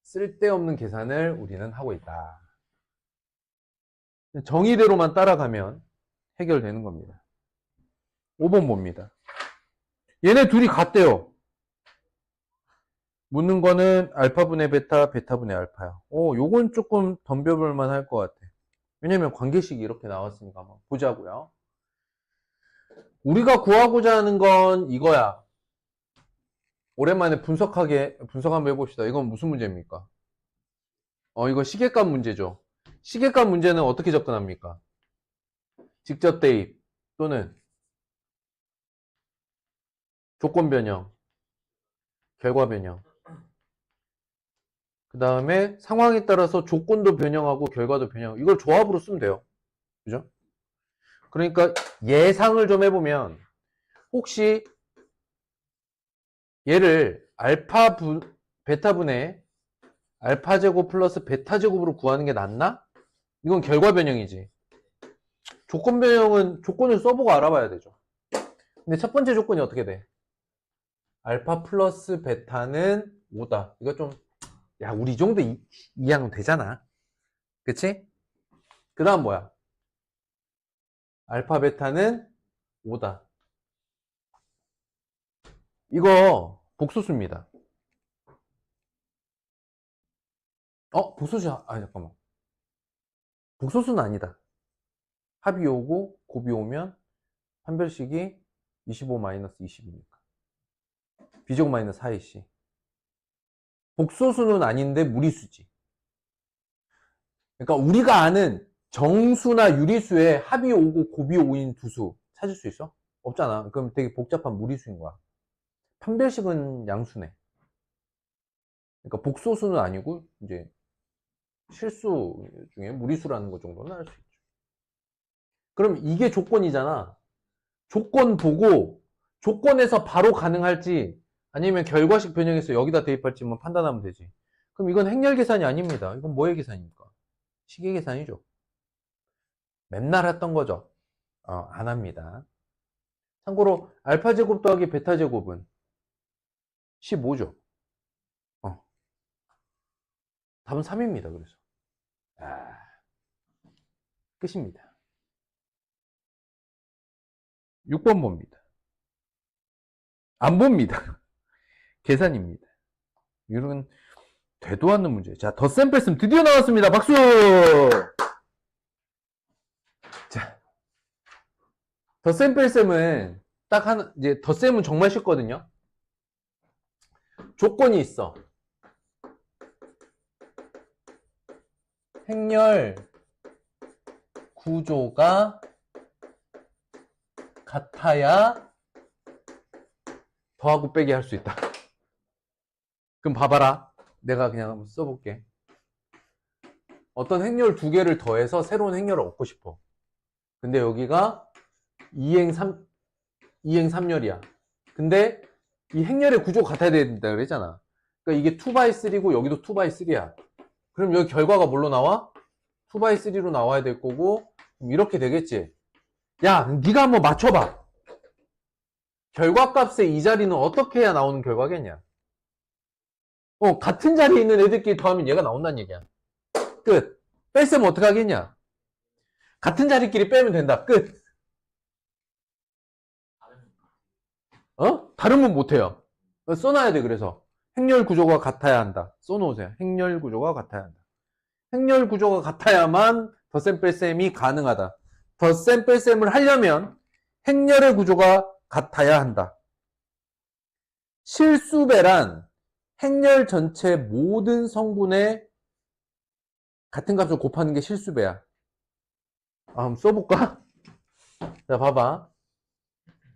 쓸데없는 계산을 우리는 하고 있다. 정의대로만 따라가면 해결되는 겁니다. 5번 봅니다. 얘네 둘이 같대요. 묻는 거는 알파분의 베타, 베타분의 알파야. 요건 조금 덤벼볼만 할 것 같아. 왜냐면 관계식이 이렇게 나왔으니까 한번 보자고요. 우리가 구하고자 하는 건 이거야. 오랜만에 분석 한번 해봅시다. 이건 무슨 문제입니까? 이거 시계값 문제죠. 시계값 문제는 어떻게 접근합니까? 직접 대입 또는 조건 변형, 결과 변형. 그 다음에 상황에 따라서 조건도 변형하고 결과도 변형. 이걸 조합으로 쓰면 돼요. 그죠? 그러니까 예상을 좀 해보면 혹시 얘를 베타분의 알파 제곱 플러스 베타 제곱으로 구하는 게 낫나? 이건 결과 변형이지. 조건 변형은 조건을 써보고 알아봐야 되죠. 근데 첫 번째 조건이 어떻게 돼? 알파 플러스 베타는 5다. 이거 좀, 야, 우리 이 정도 이해하면 되잖아. 그치? 그 다음 뭐야? 알파 베타는 5다. 이거 복소수입니다. 복소수, 잠깐만. 복소수는 아니다. 합이 오고 곱이 오면 판별식이 25-20이니까. 비제곱 마이너스 4ac. 복소수는 아닌데 무리수지. 그러니까 우리가 아는 정수나 유리수에 합이 오고 곱이 5인 두 수 찾을 수 있어? 없잖아. 그럼 되게 복잡한 무리수인 거야. 판별식은 양수네. 그러니까 복소수는 아니고 이제 실수 중에 무리수라는 것 정도는 알 수 있죠. 그럼 이게 조건이잖아. 조건 보고 조건에서 바로 가능할지 아니면 결과식 변형해서 여기다 대입할지 뭐 판단하면 되지. 그럼 이건 행렬 계산이 아닙니다. 이건 뭐의 계산입니까? 시계 계산이죠. 맨날 했던 거죠. 안 합니다. 참고로 알파 제곱 더하기 베타 제곱은 15죠. 답은 3입니다. 그래서 끝입니다. 6번 봅니다. 안 봅니다. 계산입니다. 이런 되도 않는 문제. 자, 덧셈 드디어 나왔습니다. 박수! 자, 덧셈 뺄셈은 딱 하나, 이제 덧셈은 정말 쉽거든요. 조건이 있어. 행렬 구조가 같아야 더하고 빼기 할 수 있다. 그럼 봐봐라. 내가 그냥 한번 써볼게. 어떤 행렬 두 개를 더해서 새로운 행렬을 얻고 싶어. 근데 여기가 2행 3열이야. 근데 이 행렬의 구조가 같아야 된다 그랬잖아. 그러니까 이게 2x3고 여기도 2x3야. 그럼 여기 결과가 뭘로 나와? 2x3로 나와야 될 거고 이렇게 되겠지. 야, 네가 한번 맞춰봐. 결과값의 이 자리는 어떻게 해야 나오는 결과겠냐? 같은 자리에 있는 애들끼리 더하면 얘가 나온다는 얘기야. 끝. 뺐으면 어떡하겠냐? 같은 자리끼리 빼면 된다. 끝. 다르면 못해요. 써놔야 돼. 그래서 행렬 구조가 같아야 한다. 써놓으세요. 행렬 구조가 같아야 한다. 행렬 구조가 같아야만 덧셈 뺄셈이 가능하다. 덧셈 뺄셈을 하려면 행렬의 구조가 같아야 한다. 실수배란 행렬 전체 모든 성분의 같은 값을 곱하는 게 실수배야. 한번 써볼까? 자, 봐봐.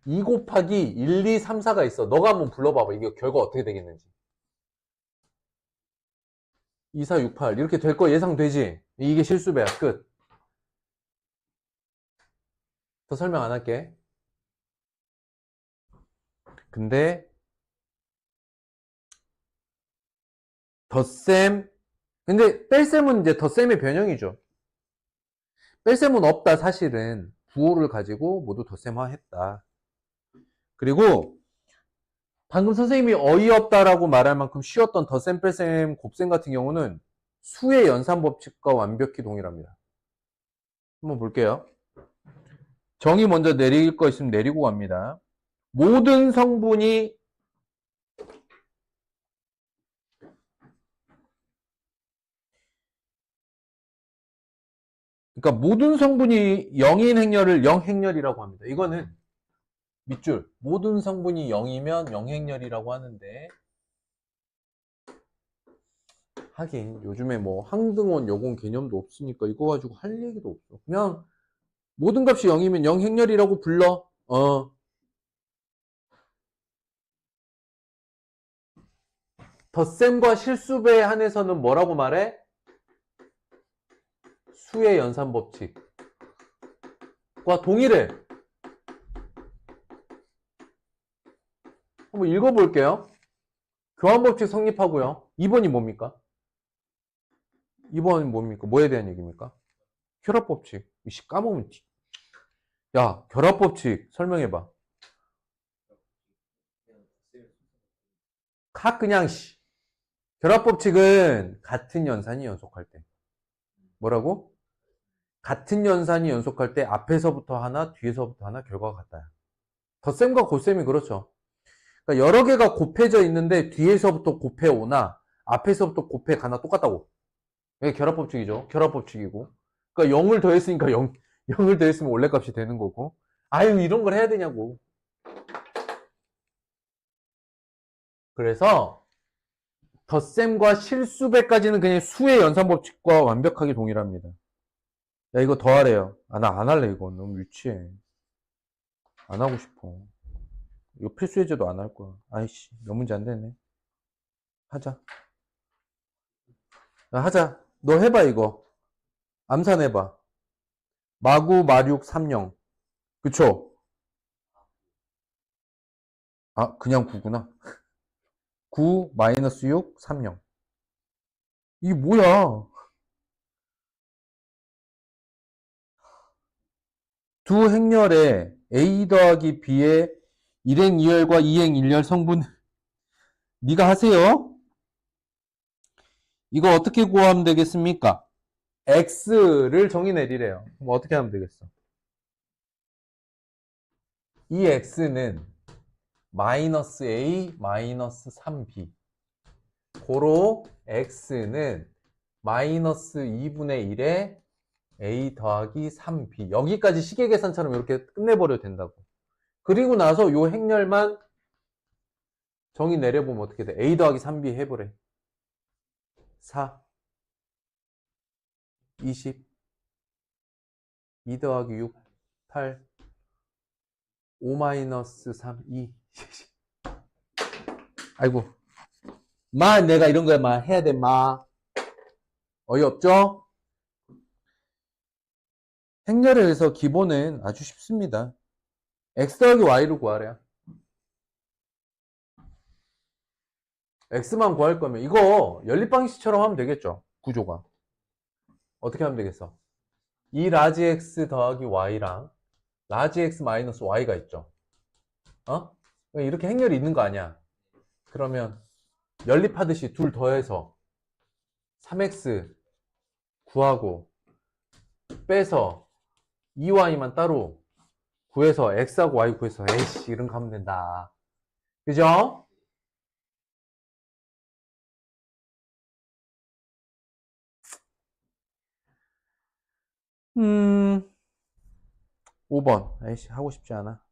2 곱하기 1, 2, 3, 4가 있어. 너가 한번 불러봐봐. 이게 결과 어떻게 되겠는지. 2, 4, 6, 8 이렇게 될 거 예상되지? 이게 실수배야. 끝. 더 설명 안 할게. 근데 덧셈, 근데 뺄셈은 이제 덧셈의 변형이죠. 뺄셈은 없다. 사실은 부호를 가지고 모두 덧셈화했다. 그리고 방금 선생님이 어이없다라고 말할 만큼 쉬웠던 덧셈, 뺄셈, 곱셈 같은 경우는 수의 연산 법칙과 완벽히 동일합니다. 한번 볼게요. 정의 먼저 내릴 거 있으면 내리고 갑니다. 모든 성분이 그러니까 모든 성분이 0인 행렬을 0행렬이라고 합니다. 이거는 밑줄 모든 성분이 0이면 0행렬이라고 하는데 하긴 요즘에 뭐 항등원, 여공 개념도 없으니까 이거 가지고 할 얘기도 없어. 그냥 모든 값이 0이면 0행렬이라고 불러. 덧셈과 실수배에 한해서는 뭐라고 말해? 수의 연산 법칙과 동일해. 한번 읽어볼게요. 교환 법칙 성립하고요. 2번이 뭡니까? 2번이 뭡니까? 뭐에 대한 얘기입니까? 결합 법칙. 이씨 까먹으면 야, 결합 법칙 설명해봐. 그냥 결합 법칙은 같은 연산이 연속할 때. 뭐라고? 같은 연산이 연속할 때 앞에서부터 하나, 뒤에서부터 하나 결과가 같아요. 덧셈과 곱셈이 그렇죠. 그러니까 여러 개가 곱해져 있는데 뒤에서부터 곱해오나 앞에서부터 곱해가나 똑같다고. 이게 결합법칙이죠. 결합법칙이고. 그러니까 0을 더했으니까 0을 더했으면 원래 값이 되는 거고. 아유, 이런 걸 해야 되냐고. 그래서 덧셈과 실수배까지는 그냥 수의 연산법칙과 완벽하게 동일합니다. 야, 이거 더 하래요. 아, 나 안 할래, 이거. 너무 유치해. 안 하고 싶어. 이거 필수 예제도 안 할 거야. 아이씨, 몇 문제 안 되네. 하자. 야, 하자. 너 해봐, 이거. 암산해봐. 마구, 마육, 삼령. 그쵸? 아, 그냥 9구나. 9, 마이너스 6, 30. 이게 뭐야? 두 행렬에 A 더하기 B의 1행 2열과 2행 1열 성분 네가 하세요. 이거 어떻게 구하면 되겠습니까? X를 정의 내리래요. 그럼 어떻게 하면 되겠어? 이 X는 마이너스 A 마이너스 3B 고로 X는 마이너스 2분의 1에 A 더하기 3B 여기까지 시계계산처럼 이렇게 끝내버려도 된다고. 그리고 나서 요 행렬만 정의 내려보면 어떻게 돼? A 더하기 3B 해보래. 4 20 2 더하기 6 8 5 마이너스 3 2 아이고 내가 이런 거야 해야 돼 어이없죠? 행렬에 의해서 기본은 아주 쉽습니다. x 더하기 y를 구하래요. x만 구할 거면 이거 연립방식처럼 하면 되겠죠. 구조가 어떻게 하면 되겠어? 이 라지 x 더하기 y랑 라지 x 마이너스 y가 있죠. 이렇게 행렬이 있는 거 아니야. 그러면 연립하듯이 둘 더해서 3x 구하고 빼서 2y만 따로 구해서 x하고 y 구해서 에이씨 이런 거 하면 된다. 그죠? 음, 5번. 아이씨, 하고 싶지 않아.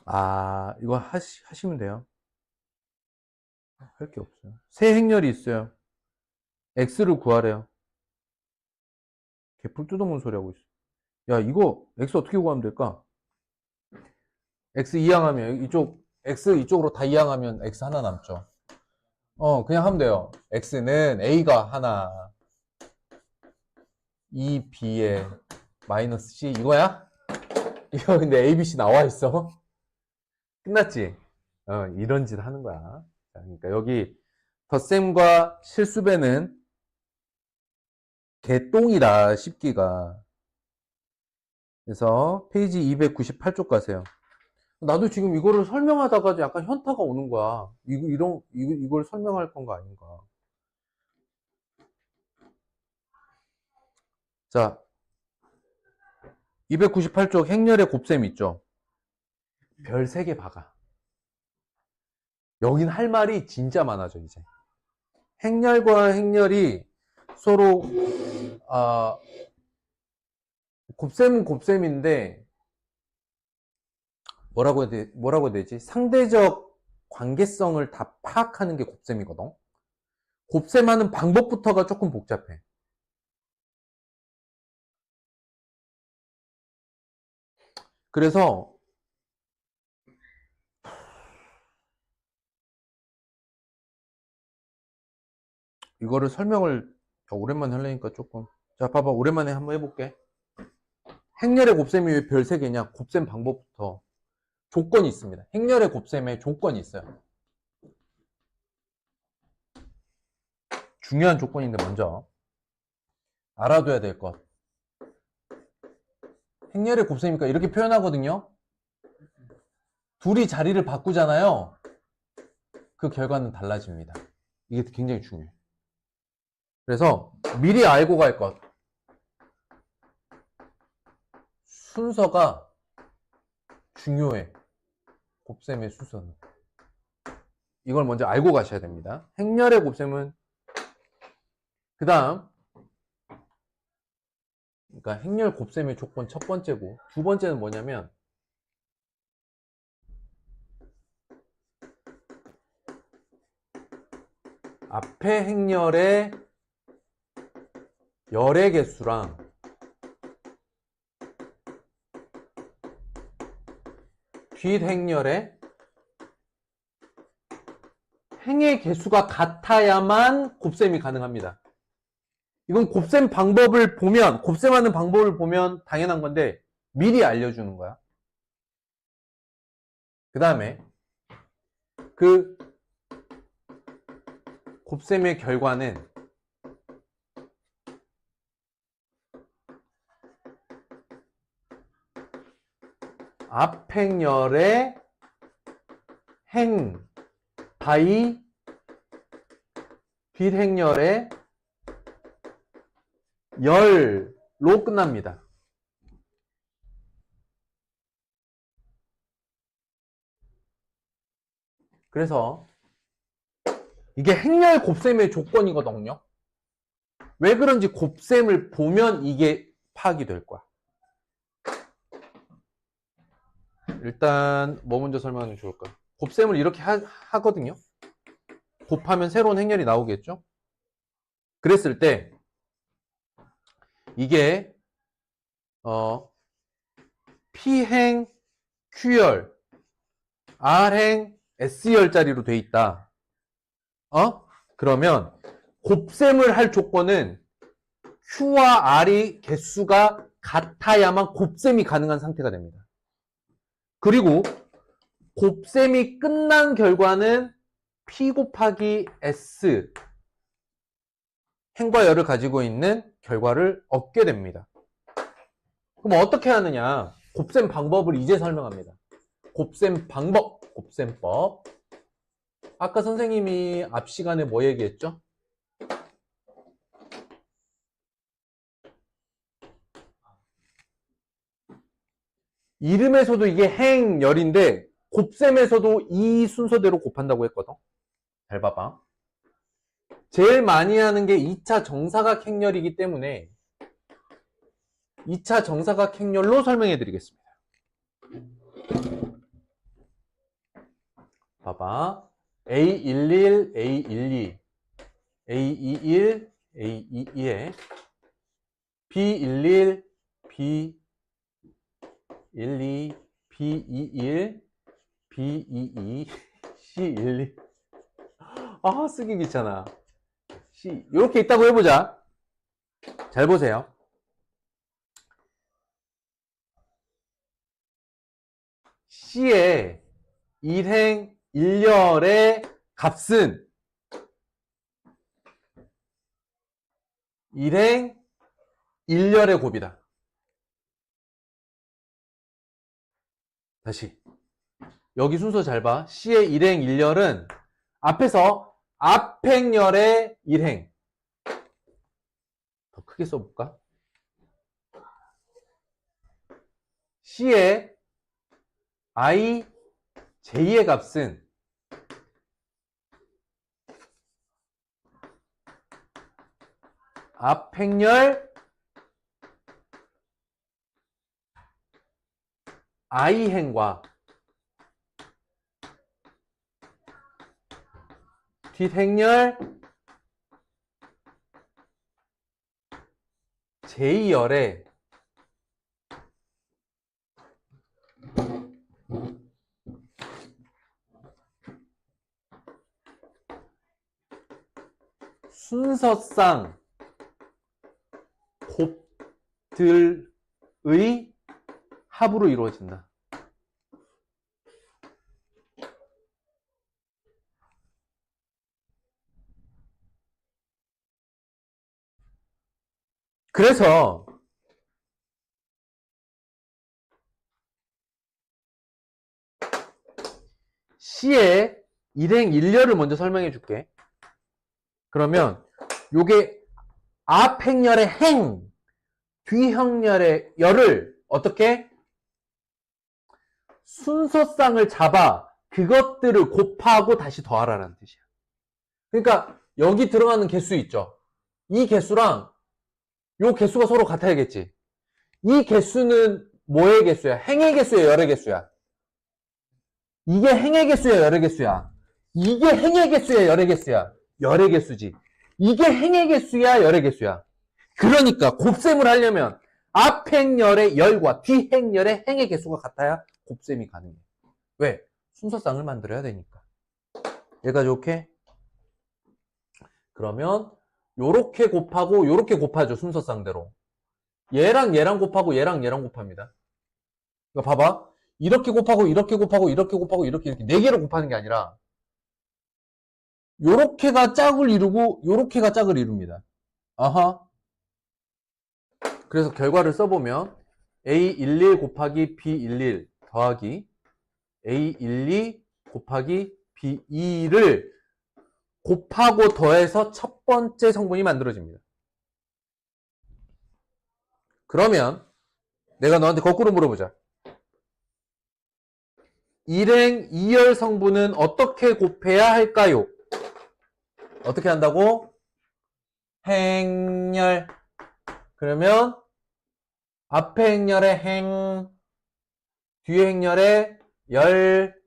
아, 이거 하시면 돼요. 할 게 없어요. 세 행렬이 있어요. x를 구하래요. 개뿔 뜯어먹는 소리 하고 있어. 야, 이거 x 어떻게 구하면 될까? x 이항하면 x 이쪽으로 다 이항하면 x 하나 남죠. 그냥 하면 돼요. x는 a가 하나, 2b에 마이너스 c 이거야? 이거 근데 a, b, c 나와 있어. 끝났지? 이런 짓 하는 거야. 자, 그러니까 여기 덧셈과 실수배는 개똥이다, 쉽기가. 그래서 페이지 298쪽 가세요. 나도 지금 이거를 설명하다가 약간 현타가 오는 거야. 이걸 설명할 건가 아닌가. 자, 298쪽 행렬의 곱셈 있죠? 별 3개 박아. 여긴 할 말이 진짜 많아져, 이제. 행렬과 행렬이 서로, 아, 곱셈은 곱셈인데, 뭐라고 해야 되지? 상대적 관계성을 다 파악하는 게 곱셈이거든? 곱셈하는 방법부터가 조금 복잡해. 그래서, 이거를 설명을 오랜만에 하려니까 조금. 자, 봐봐. 오랜만에 한번 해볼게. 행렬의 곱셈이 왜 별 3개냐? 곱셈 방법부터. 조건이 있습니다. 행렬의 곱셈에 조건이 있어요. 중요한 조건인데 먼저 알아둬야 될 것. 행렬의 곱셈이니까 이렇게 표현하거든요. 둘이 자리를 바꾸잖아요. 그 결과는 달라집니다. 이게 굉장히 중요해요. 그래서 미리 알고 갈 것. 순서가 중요해. 곱셈의 순서는. 이걸 먼저 알고 가셔야 됩니다. 행렬의 곱셈은 그 다음 그러니까 행렬 곱셈의 조건 첫 번째고 두 번째는 뭐냐면 앞에 행렬의 열의 개수랑 뒷 행렬의 행의 개수가 같아야만 곱셈이 가능합니다. 이건 곱셈하는 방법을 보면 당연한 건데 미리 알려주는 거야. 그 다음에 그 곱셈의 결과는 앞행열의 행 바이 뒷행열의 열로 끝납니다. 그래서 이게 행렬 곱셈의 조건이거든요. 왜 그런지 곱셈을 보면 이게 파악이 될 거야. 일단 뭐 먼저 설명하면 좋을까? 곱셈을 이렇게 하거든요. 곱하면 새로운 행렬이 나오겠죠? 그랬을 때 이게 P행 Q열 R행 S열짜리로 돼 있다. 그러면 곱셈을 할 조건은 Q와 R이 개수가 같아야만 곱셈이 가능한 상태가 됩니다. 그리고 곱셈이 끝난 결과는 P 곱하기 S 행과 열을 가지고 있는 결과를 얻게 됩니다. 그럼 어떻게 하느냐? 곱셈 방법을 이제 설명합니다. 곱셈 방법, 곱셈법. 아까 선생님이 앞 시간에 뭐 얘기했죠? 이름에서도 이게 행열인데 곱셈에서도 이 순서대로 곱한다고 했거든. 잘 봐봐. 제일 많이 하는 게 2차 정사각행렬이기 때문에 2차 정사각행렬로 설명해 드리겠습니다. 봐봐. A11, A12, A21, A22에 B11, B12, B21, B22, C12. 아, 쓰기 귀찮아. C. 이렇게 있다고 해보자. 잘 보세요. C의 일행, 일렬의 값은 일행, 일렬의 곱이다. 다시. 여기 순서 잘 봐. C의 일행, 일렬은 앞에서 앞행열의 일행. 더 크게 써볼까? C의 I, J의 값은 앞행열 I행과 뒷행열 J열의 순서상 곱들의 합으로 이루어진다. 그래서 C의 일행 일렬을 먼저 설명해 줄게. 그러면 요게 앞행열의 행, 뒤행열의 열을 어떻게? 순서상을 잡아 그것들을 곱하고 다시 더하라는 뜻이야. 그러니까 여기 들어가는 개수 있죠. 이 개수랑 요 개수가 서로 같아야겠지. 이 개수는 뭐의 개수야? 행의 개수야, 열의 개수야? 이게 행의 개수야, 열의 개수야? 이게 행의 개수야, 열의 개수야? 열의 개수지. 이게 행의 개수야, 열의 개수야? 그러니까 곱셈을 하려면 앞행열의 열과 뒤행열의 행의 개수가 같아야 곱셈이 가능해. 왜? 순서상을 만들어야 되니까. 여기까지 오케이? 그러면 요렇게 곱하고 요렇게 곱하죠, 순서상대로. 얘랑 얘랑 곱하고 얘랑 얘랑 곱합니다. 그러니까 봐봐. 이렇게 곱하고 이렇게 곱하고 이렇게 곱하고 이렇게 4개로 곱하는 게 아니라 요렇게가 짝을 이루고 요렇게가 짝을 이룹니다. 아하. 그래서 결과를 써보면 A11 곱하기 B11 더하기 A12 곱하기 B2를 곱하고 더해서 첫 번째 성분이 만들어집니다. 그러면 내가 너한테 거꾸로 물어보자. 일행 2열 성분은 어떻게 곱해야 할까요? 어떻게 한다고? 행열. 그러면 앞에 행열의 행, 뒤에 행열의 열.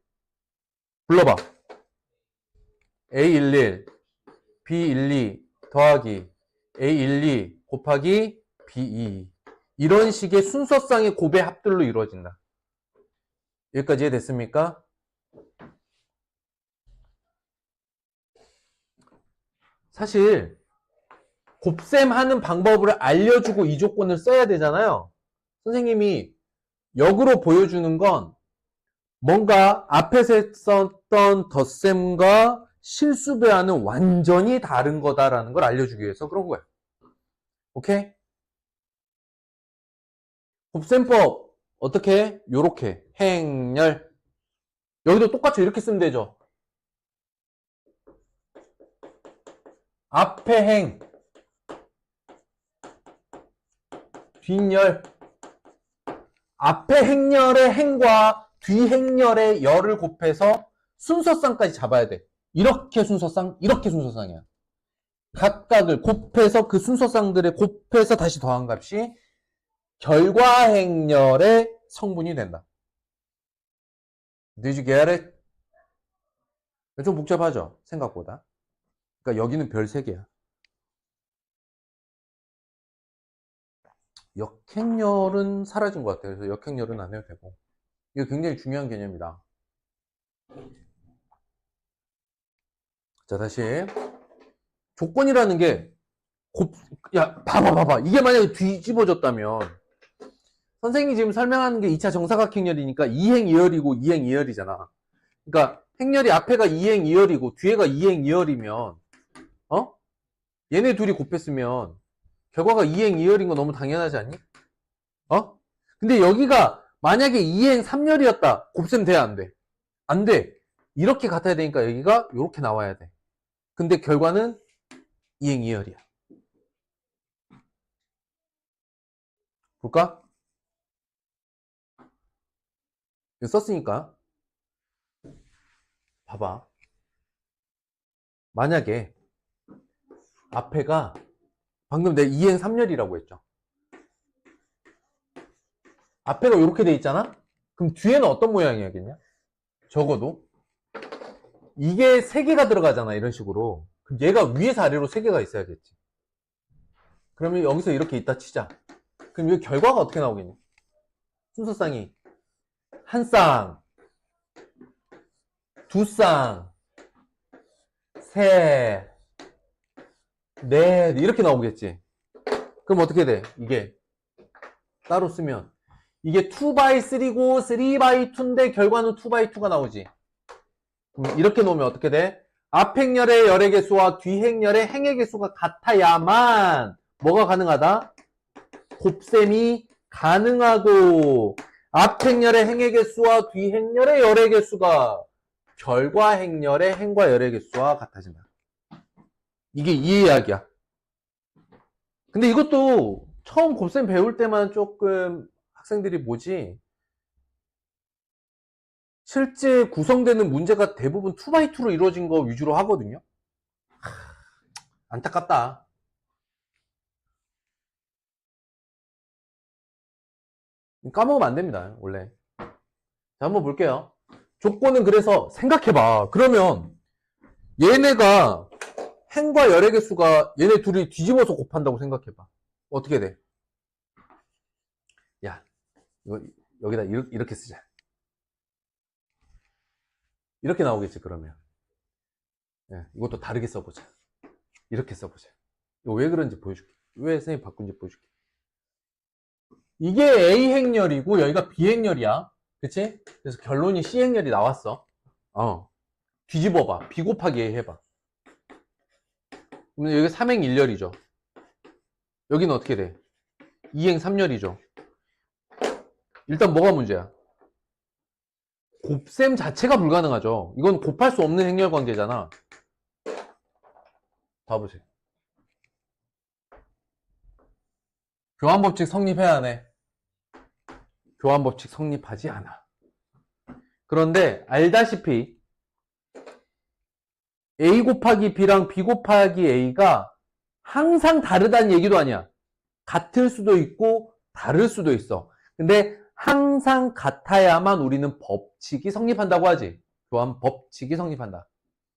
불러봐. A11, B12 더하기 A12 곱하기 B2. 이런 식의 순서상의 곱의 합들로 이루어진다. 여기까지 이해됐습니까? 사실 곱셈하는 방법을 알려주고 이 조건을 써야 되잖아요. 선생님이 역으로 보여주는 건 뭔가 앞에서 했었던 덧셈과 실수배와는 완전히 다른 거다라는 걸 알려주기 위해서 그런 거예요. 오케이? 곱셈법 어떻게 해? 요렇게 행열. 여기도 똑같이 이렇게 쓰면 되죠. 앞에 행, 뒷열, 앞에 행렬의 행과 뒤 행렬의 열을 곱해서 순서쌍까지 잡아야 돼. 이렇게 순서쌍, 이렇게 순서쌍이야. 각각을 곱해서 그 순서쌍들을 곱해서 다시 더한 값이 결과 행렬의 성분이 된다. Did you get it? 좀 복잡하죠? 생각보다. 그러니까 여기는 별 3개야. 역행렬은 사라진 것 같아요. 그래서 역행렬은 안 해도 되고. 이거 굉장히 중요한 개념이다. 자, 다시. 조건이라는 게, 야, 봐봐. 이게 만약에 뒤집어졌다면, 선생님이 지금 설명하는 게 2차 정사각행렬이니까 2행 2열이고 2행 2열이잖아. 그러니까 행렬이 앞에가 2행 2열이고 뒤에가 2행 2열이면, 얘네 둘이 곱했으면, 결과가 2행 2열인 거 너무 당연하지 않니? 근데 여기가 만약에 2행 3열이었다. 곱셈 돼, 안 돼? 안 돼. 이렇게 같아야 되니까 여기가 이렇게 나와야 돼. 근데 결과는 2행 2열이야. 볼까? 이거 썼으니까. 봐봐. 만약에 앞에가 방금 내가 2행 3열이라고 했죠. 앞에가 이렇게 돼 있잖아? 그럼 뒤에는 어떤 모양이야겠냐? 적어도 이게 3개가 들어가잖아, 이런 식으로. 그럼 얘가 위에서 아래로 3개가 있어야겠지. 그러면 여기서 이렇게 있다 치자. 그럼 이 결과가 어떻게 나오겠냐? 순서쌍이 한 쌍, 두 쌍, 셋, 넷 이렇게 나오겠지. 그럼 어떻게 돼? 이게 따로 쓰면 이게 2x3고 3x2인데 결과는 2x2가 나오지. 이렇게 놓으면 어떻게 돼? 앞 행렬의 열의 개수와 뒤 행렬의 행의 개수가 같아야만 뭐가 가능하다? 곱셈이 가능하고 앞 행렬의 행의 개수와 뒤 행렬의 열의 개수가 결과 행렬의 행과 열의 개수와 같아진다. 이게 이 이야기야. 근데 이것도 처음 곱셈 배울 때만 조금 학생들이 뭐지? 실제 구성되는 문제가 대부분 2x2로 이루어진 거 위주로 하거든요. 안타깝다. 까먹으면 안 됩니다, 원래. 자, 한번 볼게요. 조건은 그래서 생각해봐. 그러면 얘네가 행과 열의 개수가 얘네 둘이 뒤집어서 곱한다고 생각해봐. 어떻게 돼? 야, 이거 여기다 이렇게 쓰자. 이렇게 나오겠지, 그러면. 예, 이것도 다르게 써보자. 이렇게 써보자. 이거 왜 그런지 보여줄게. 왜 선생님 바꾼지 보여줄게. 이게 A 행렬이고 여기가 B 행렬이야. 그치? 그래서 결론이 C 행렬이 나왔어. 뒤집어봐. B 곱하기 A 해봐. 그러면 여기 3행 1열이죠. 여기는 어떻게 돼? 2행 3열이죠. 일단 뭐가 문제야? 곱셈 자체가 불가능하죠. 이건 곱할 수 없는 행렬 관계잖아. 봐보세요. 교환법칙 성립해야 하네. 교환법칙 성립하지 않아. 그런데 알다시피 A 곱하기 B랑 B 곱하기 A가 항상 다르다는 얘기도 아니야. 같을 수도 있고 다를 수도 있어. 근데 항상 같아야만 우리는 법칙이 성립한다고 하지. 교환법칙이 성립한다.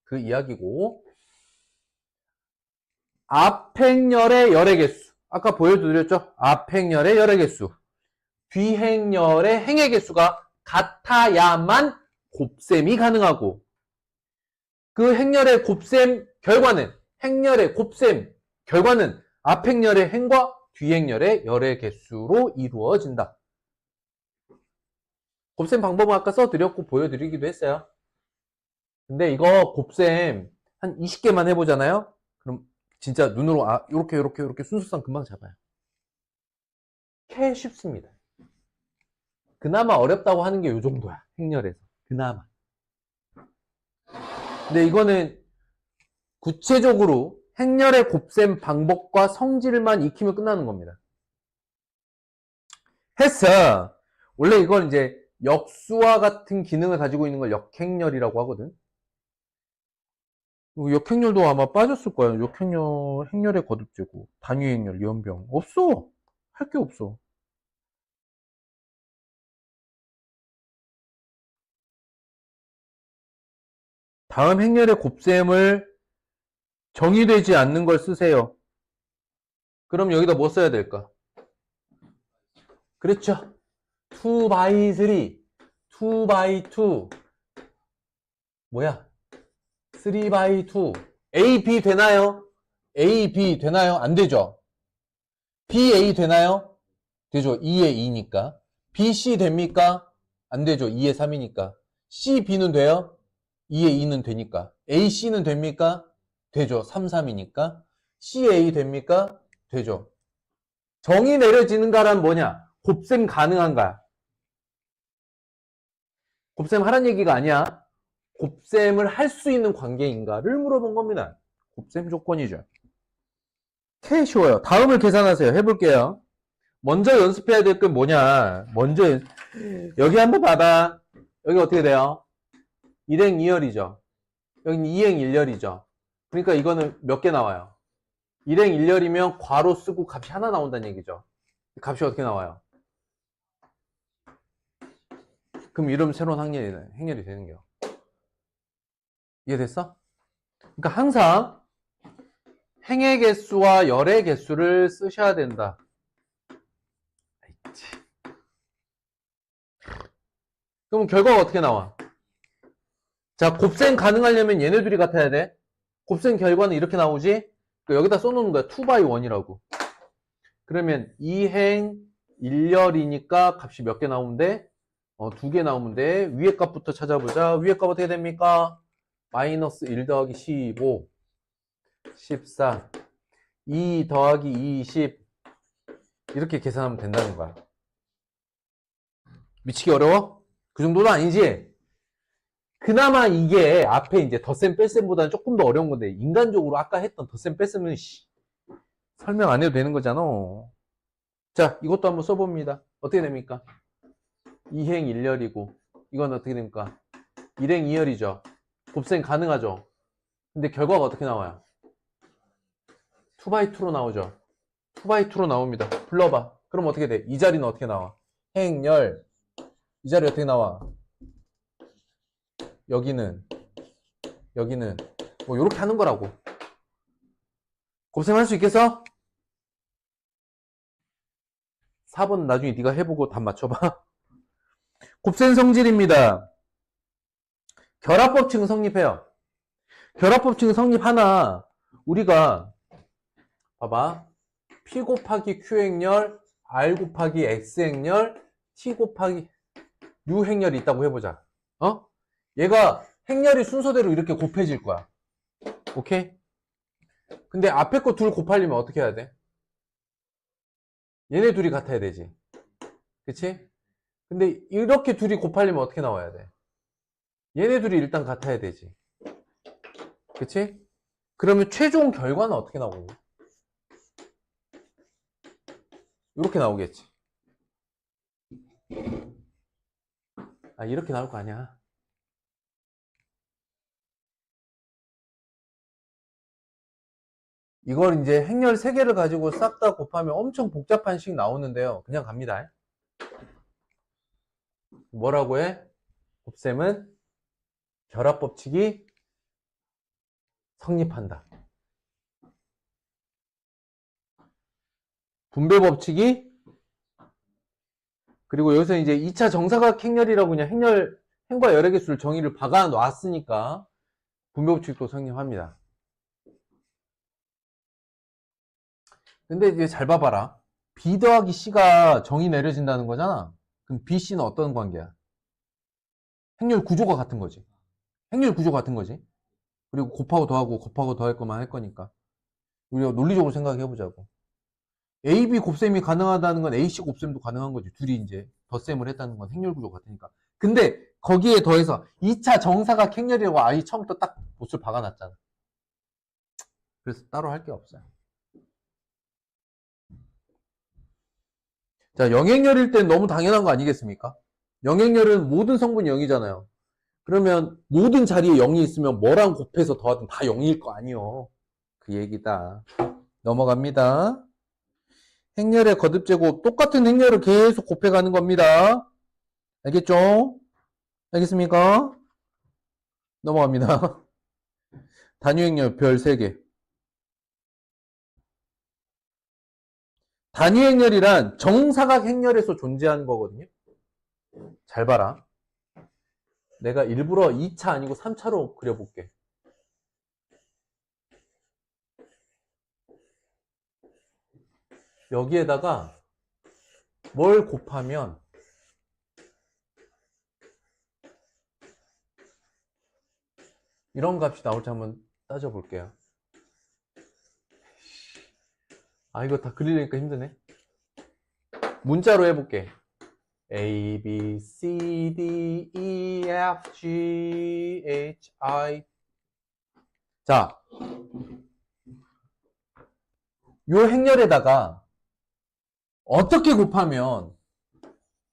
그 이야기고, 앞행렬의 열의 개수. 아까 보여드렸죠? 앞행렬의 열의 개수. 뒤행렬의 행의 개수가 같아야만 곱셈이 가능하고, 그 행렬의 곱셈 결과는, 행렬의 곱셈 결과는 앞행렬의 행과 뒤행렬의 열의 개수로 이루어진다. 곱셈 방법은 아까 써드렸고 보여드리기도 했어요. 근데 이거 곱셈 한 20개만 해보잖아요? 그럼 진짜 눈으로 요렇게 순서상 금방 잡아요. 꽤 쉽습니다. 그나마 어렵다고 하는 게 요 정도야. 행렬에서. 그나마. 근데 이거는 구체적으로 행렬의 곱셈 방법과 성질만 익히면 끝나는 겁니다. 해서 원래 이걸 이제 역수와 같은 기능을 가지고 있는 걸 역행렬이라고 하거든. 역행렬도 아마 빠졌을 거야. 역행렬, 행렬의 거듭제고, 단위행렬, 연병. 없어. 할 게 없어. 다음 행렬의 곱셈을 정의되지 않는 걸 쓰세요. 그럼 여기다 뭐 써야 될까? 그렇죠. 2 by 3, 2 by 2. 뭐야? 3 by 2. A, B 되나요? A, B 되나요? 안 되죠. B, A 되나요? 되죠. 2에 2니까. B, C 됩니까? 안 되죠. 2에 3이니까. C, B는 돼요? 2에 2는 되니까. A, C는 됩니까? 되죠. 3, 3이니까. C, A 됩니까? 되죠. 정의 내려지는가란 뭐냐? 곱셈 가능한가? 곱셈 하란 얘기가 아니야. 곱셈을 할 수 있는 관계인가를 물어본 겁니다. 곱셈 조건이죠. 개 쉬워요. 다음을 계산하세요. 해볼게요. 먼저 연습해야 될 게 뭐냐? 여기 한번 봐봐. 여기 어떻게 돼요? 1행 2열이죠. 여기는 2행 1열이죠. 그러니까 이거는 몇 개 나와요? 1행 1열이면 괄호 쓰고 값이 하나 나온다는 얘기죠. 값이 어떻게 나와요? 그럼 이러면 새로운 행렬이 되는 거예요. 이해됐어? 그러니까 항상 행의 개수와 열의 개수를 쓰셔야 된다. 그럼 결과가 어떻게 나와? 자, 곱셈 가능하려면 얘네 둘이 같아야 돼. 곱셈 결과는 이렇게 나오지? 여기다 써놓는 거야. 2 by 1이라고. 그러면 2행 1열이니까 값이 몇 개 나오면 돼? 2개 나오면 돼. 위에 값부터 찾아보자. 위에 값 어떻게 됩니까? 마이너스 1 더하기 15, 14, 2 더하기 20. 이렇게 계산하면 된다는 거야. 미치기 어려워? 그 정도는 아니지? 그나마 이게 앞에 이제 덧셈 뺄셈보다는 조금 더 어려운 건데, 인간적으로 아까 했던 덧셈 뺄셈은 설명 안 해도 되는 거잖아. 자, 이것도 한번 써봅니다. 어떻게 됩니까? 2행 1열이고, 이건 어떻게 됩니까? 1행 2열이죠. 곱셈 가능하죠? 근데 결과가 어떻게 나와요? 2x2로 나오죠? 2x2로 나옵니다. 불러봐. 그럼 어떻게 돼? 이 자리는 어떻게 나와? 행열. 이 자리 어떻게 나와? 여기는 뭐 요렇게 하는 거라고. 곱셈할 수 있겠어? 4번 나중에 네가 해보고 답 맞춰봐. 곱셈 성질입니다. 결합법칙은 성립해요. 결합법칙은 성립하나 우리가 봐봐. P 곱하기 Q 행렬, R 곱하기 X 행렬, T 곱하기 U 행렬이 있다고 해보자. 얘가 행렬이 순서대로 이렇게 곱해질 거야. 오케이? 근데 앞에 거 둘 곱하려면 어떻게 해야 돼? 얘네 둘이 같아야 되지. 그치? 근데 이렇게 둘이 곱하려면 어떻게 나와야 돼? 얘네 둘이 일단 같아야 되지. 그치? 그러면 최종 결과는 어떻게 나오니? 이렇게 나오겠지. 아, 이렇게 나올 거 아니야. 이걸 이제 행렬 3개를 가지고 싹 다 곱하면 엄청 복잡한 식 나오는데요. 그냥 갑니다. 뭐라고 해? 곱셈은 결합법칙이 성립한다. 분배법칙이, 그리고 여기서 이제 2차 정사각 행렬이라고 그냥 행과 열의 개수를 정의를 박아 놨으니까 분배법칙도 성립합니다. 근데 이제 잘 봐봐라. B 더하기 C가 정의 내려진다는 거잖아. 그럼 B, C는 어떤 관계야? 행렬 구조가 같은 거지. 행렬 구조 같은 거지. 그리고 곱하고 더할 것만 할 거니까. 우리가 논리적으로 생각해 보자고. AB 곱셈이 가능하다는 건 AC 곱셈도 가능한 거지. 둘이 이제 덧셈을 했다는 건 행렬 구조 같으니까. 근데 거기에 더해서 2차 정사각 행렬이라고 아예 처음부터 딱 못을 박아놨잖아. 그래서 따로 할 게 없어요. 자, 영행열일 땐 너무 당연한 거 아니겠습니까? 영행열은 모든 성분이 0이잖아요. 그러면 모든 자리에 0이 있으면 뭐랑 곱해서 더하든 다 0일 거 아니요. 그 얘기다. 넘어갑니다. 행렬의 거듭제곱, 똑같은 행렬을 계속 곱해가는 겁니다. 알겠죠? 알겠습니까? 넘어갑니다. 단위행렬 별 3개. 단위행렬이란 정사각 행렬에서 존재하는 거거든요. 잘 봐라. 내가 일부러 2차 아니고 3차로 그려볼게. 여기에다가 뭘 곱하면 이런 값이 나올지 한번 따져볼게요. 아, 이거 다 그리려니까 힘드네. 문자로 해볼게. A, B, C, D, E, F, G, H, I. 자, 요 행렬에다가 어떻게 곱하면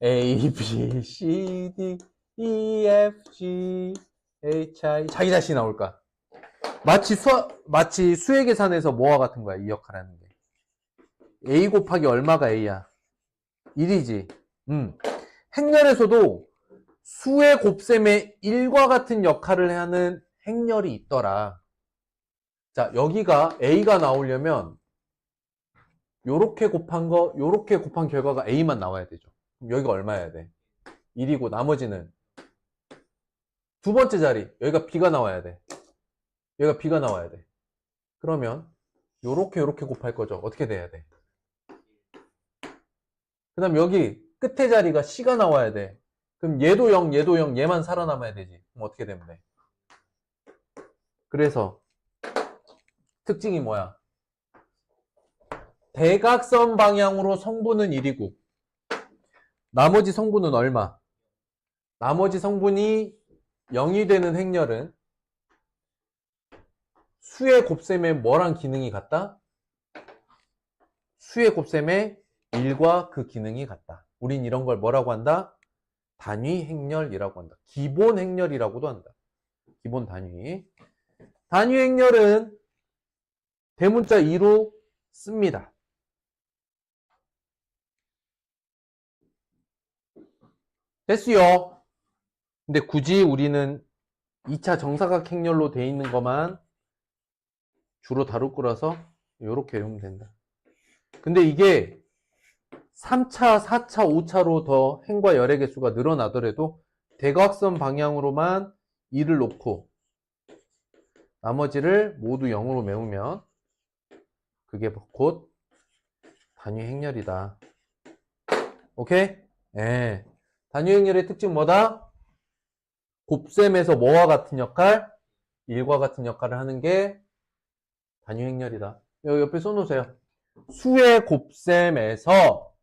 A, B, C, D, E, F, G, H, I 자기 자신이 나올까? 마치 수의 계산에서 뭐와 같은 거야, 이 역할하는 게. A 곱하기 얼마가 A야? 1이지. 행렬에서도 수의 곱셈의 1과 같은 역할을 하는 행렬이 있더라. 자, 여기가 A가 나오려면 요렇게 곱한 결과가 A만 나와야 되죠. 그럼 여기가 얼마여야 돼? 1이고 나머지는 두 번째 자리, 여기가 B가 나와야 돼. 여기가 B가 나와야 돼. 그러면 요렇게 곱할 거죠. 어떻게 돼야 돼? 그 다음 여기 끝에 자리가 C가 나와야 돼. 그럼 얘도 0, 얘도 0, 얘만 살아남아야 되지. 그럼 어떻게 되면 돼? 그래서 특징이 뭐야? 대각선 방향으로 성분은 1이고 나머지 성분은 얼마? 나머지 성분이 0이 되는 행렬은 수의 곱셈에 뭐랑 기능이 같다? 수의 곱셈에 1과 그 기능이 같다. 우린 이런 걸 뭐라고 한다? 단위 행렬이라고 한다. 기본 행렬이라고도 한다. 기본 단위. 단위 행렬은 대문자 2로 씁니다. 됐어요. 근데 굳이 우리는 2차 정사각 행렬로 돼 있는 것만 주로 다룰 거라서 이렇게 외우면 된다. 근데 이게 3차, 4차, 5차로 더 행과 열의 개수가 늘어나더라도 대각선 방향으로만 2를 놓고 나머지를 모두 0으로 메우면 그게 곧 단위 행렬이다. 오케이? 예. 단위 행렬의 특징 뭐다? 곱셈에서 뭐와 같은 역할? 1과 같은 역할을 하는 게 단위 행렬이다. 여기 옆에 써놓으세요. 수의 곱셈에서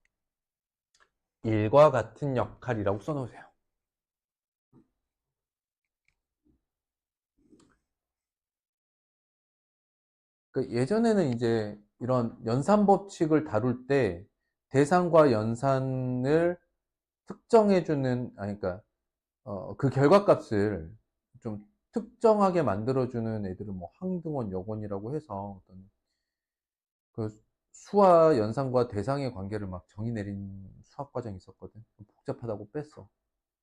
1과 같은 역할이라고 써놓으세요. 예전에는 이제 이런 연산 법칙을 다룰 때 대상과 연산을 특정해주는, 그러니까 그 결과값을 좀 특정하게 만들어주는 애들은 뭐 항등원, 역원이라고 해서 어떤 그 수와 연산과 대상의 관계를 막 정의 내린 수학 과정이 있었거든. 복잡하다고 뺐어.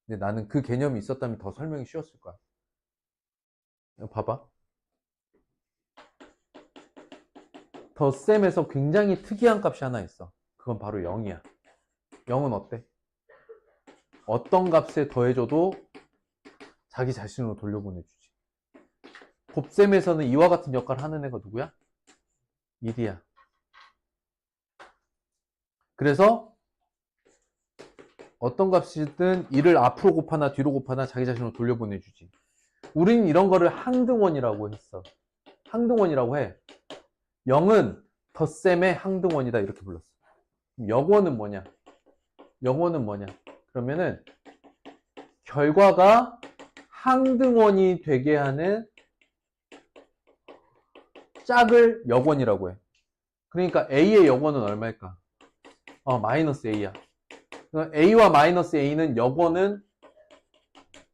근데 나는 그 개념이 있었다면 더 설명이 쉬웠을 거야. 이거 봐봐. 덧셈에서 굉장히 특이한 값이 하나 있어. 그건 바로 0이야. 0은 어때? 어떤 값에 더해줘도 자기 자신으로 돌려보내주지. 곱셈에서는 이와 같은 역할을 하는 애가 누구야? 1이야. 그래서 어떤 값이든 1을 앞으로 곱하나 뒤로 곱하나 자기 자신으로 돌려보내주지. 우린 이런 거를 항등원이라고 했어. 항등원이라고 해. 0은 덧셈의 항등원이다 이렇게 불렀어. 역원은 뭐냐? 역원은 뭐냐? 그러면은 결과가 항등원이 되게 하는 짝을 역원이라고 해. 그러니까 A의 역원은 얼마일까? 마이너스 A야. A와 마이너스 A는 역원은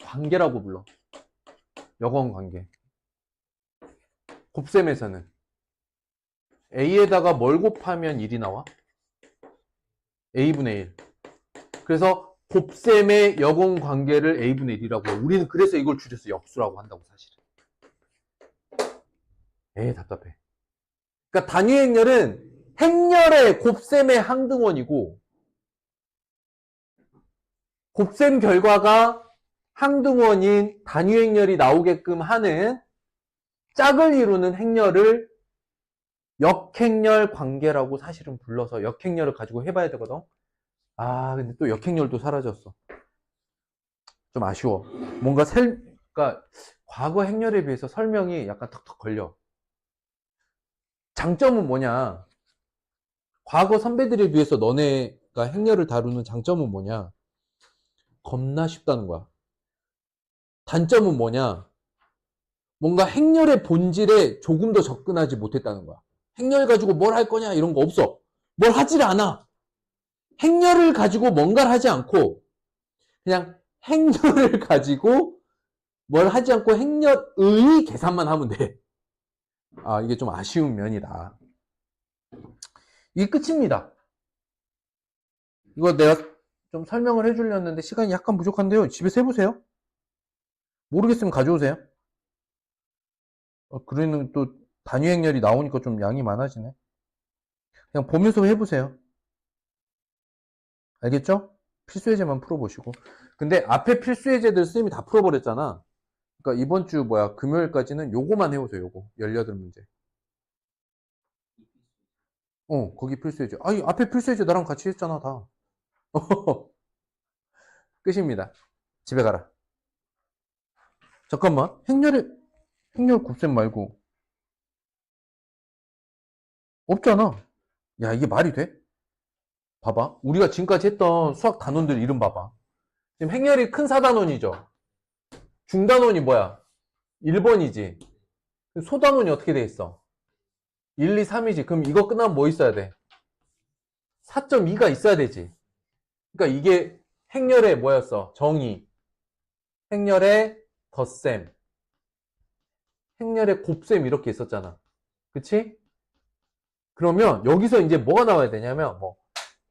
관계라고 불러. 역원 관계. 곱셈에서는 A에다가 뭘 곱하면 1이 나와? A분의 1. 그래서 곱셈의 역원 관계를 A분의 1이라고 해. 우리는 그래서 이걸 줄여서 역수라고 한다고 사실은. 에이 답답해. 그러니까 단위행렬은 행렬의 곱셈의 항등원이고 곱셈 결과가 항등원인 단위행렬이 나오게끔 하는 짝을 이루는 행렬을 역행렬 관계라고 사실은 불러서 역행렬을 가지고 해봐야 되거든. 아 근데 또 역행렬도 사라졌어. 좀 아쉬워. 뭔가 그러니까 과거 행렬에 비해서 설명이 약간 턱턱 걸려. 장점은 뭐냐? 과거 선배들에 비해서 너네가 행렬을 다루는 장점은 뭐냐? 겁나 쉽다는 거야. 단점은 뭐냐? 뭔가 행렬의 본질에 조금 더 접근하지 못했다는 거야. 행렬 가지고 뭘 할 거냐 이런 거 없어. 뭘 하질 않아. 행렬을 가지고 뭔가를 하지 않고 그냥 행렬을 가지고 뭘 하지 않고 행렬의 계산만 하면 돼. 아 이게 좀 아쉬운 면이다. 이게 끝입니다. 이거 내가 좀 설명을 해주려는데 시간이 약간 부족한데요. 집에서 해보세요. 모르겠으면 가져오세요. 그러면 또 단위 행렬이 나오니까 좀 양이 많아지네. 그냥 보면서 해보세요. 알겠죠? 필수예제만 풀어보시고. 근데 앞에 필수예제들 선생님이 다 풀어버렸잖아. 그러니까 이번 주 금요일까지는 요거만 해보세요. 요거 18문제. 거기 필수예제. 아니 앞에 필수예제 나랑 같이 했잖아 다. 끝입니다. 집에 가라. 잠깐만. 행렬 곱셈 말고 없잖아. 야 이게 말이 돼? 봐봐. 우리가 지금까지 했던 수학 단원들 이름 봐봐. 지금 행렬이 큰 사단원이죠. 중단원이 뭐야? 1번이지. 소단원이 어떻게 돼 있어? 1, 2, 3이지. 그럼 이거 끝나면 뭐 있어야 돼? 4.2가 있어야 되지. 그러니까 이게 행렬의 뭐였어? 정의. 행렬의 덧셈. 행렬의 곱셈 이렇게 있었잖아. 그치? 그러면 여기서 이제 뭐가 나와야 되냐면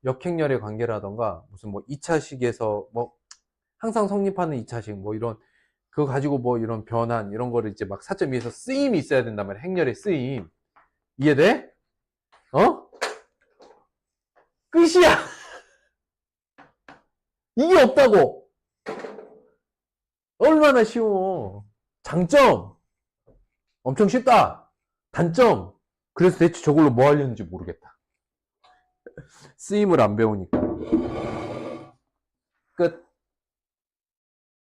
역행렬의 관계라던가 무슨 2차식에서 항상 성립하는 2차식 이런 그거 가지고 이런 변환 이런 거를 이제 막 4.2에서 쓰임이 있어야 된단 말이야. 행렬의 쓰임. 이해돼? 끝이야. 이게 없다고. 얼마나 쉬워. 장점 엄청 쉽다. 단점 그래서 대체 저걸로 뭐 하려는지 모르겠다. 쓰임을 안 배우니까. 끝.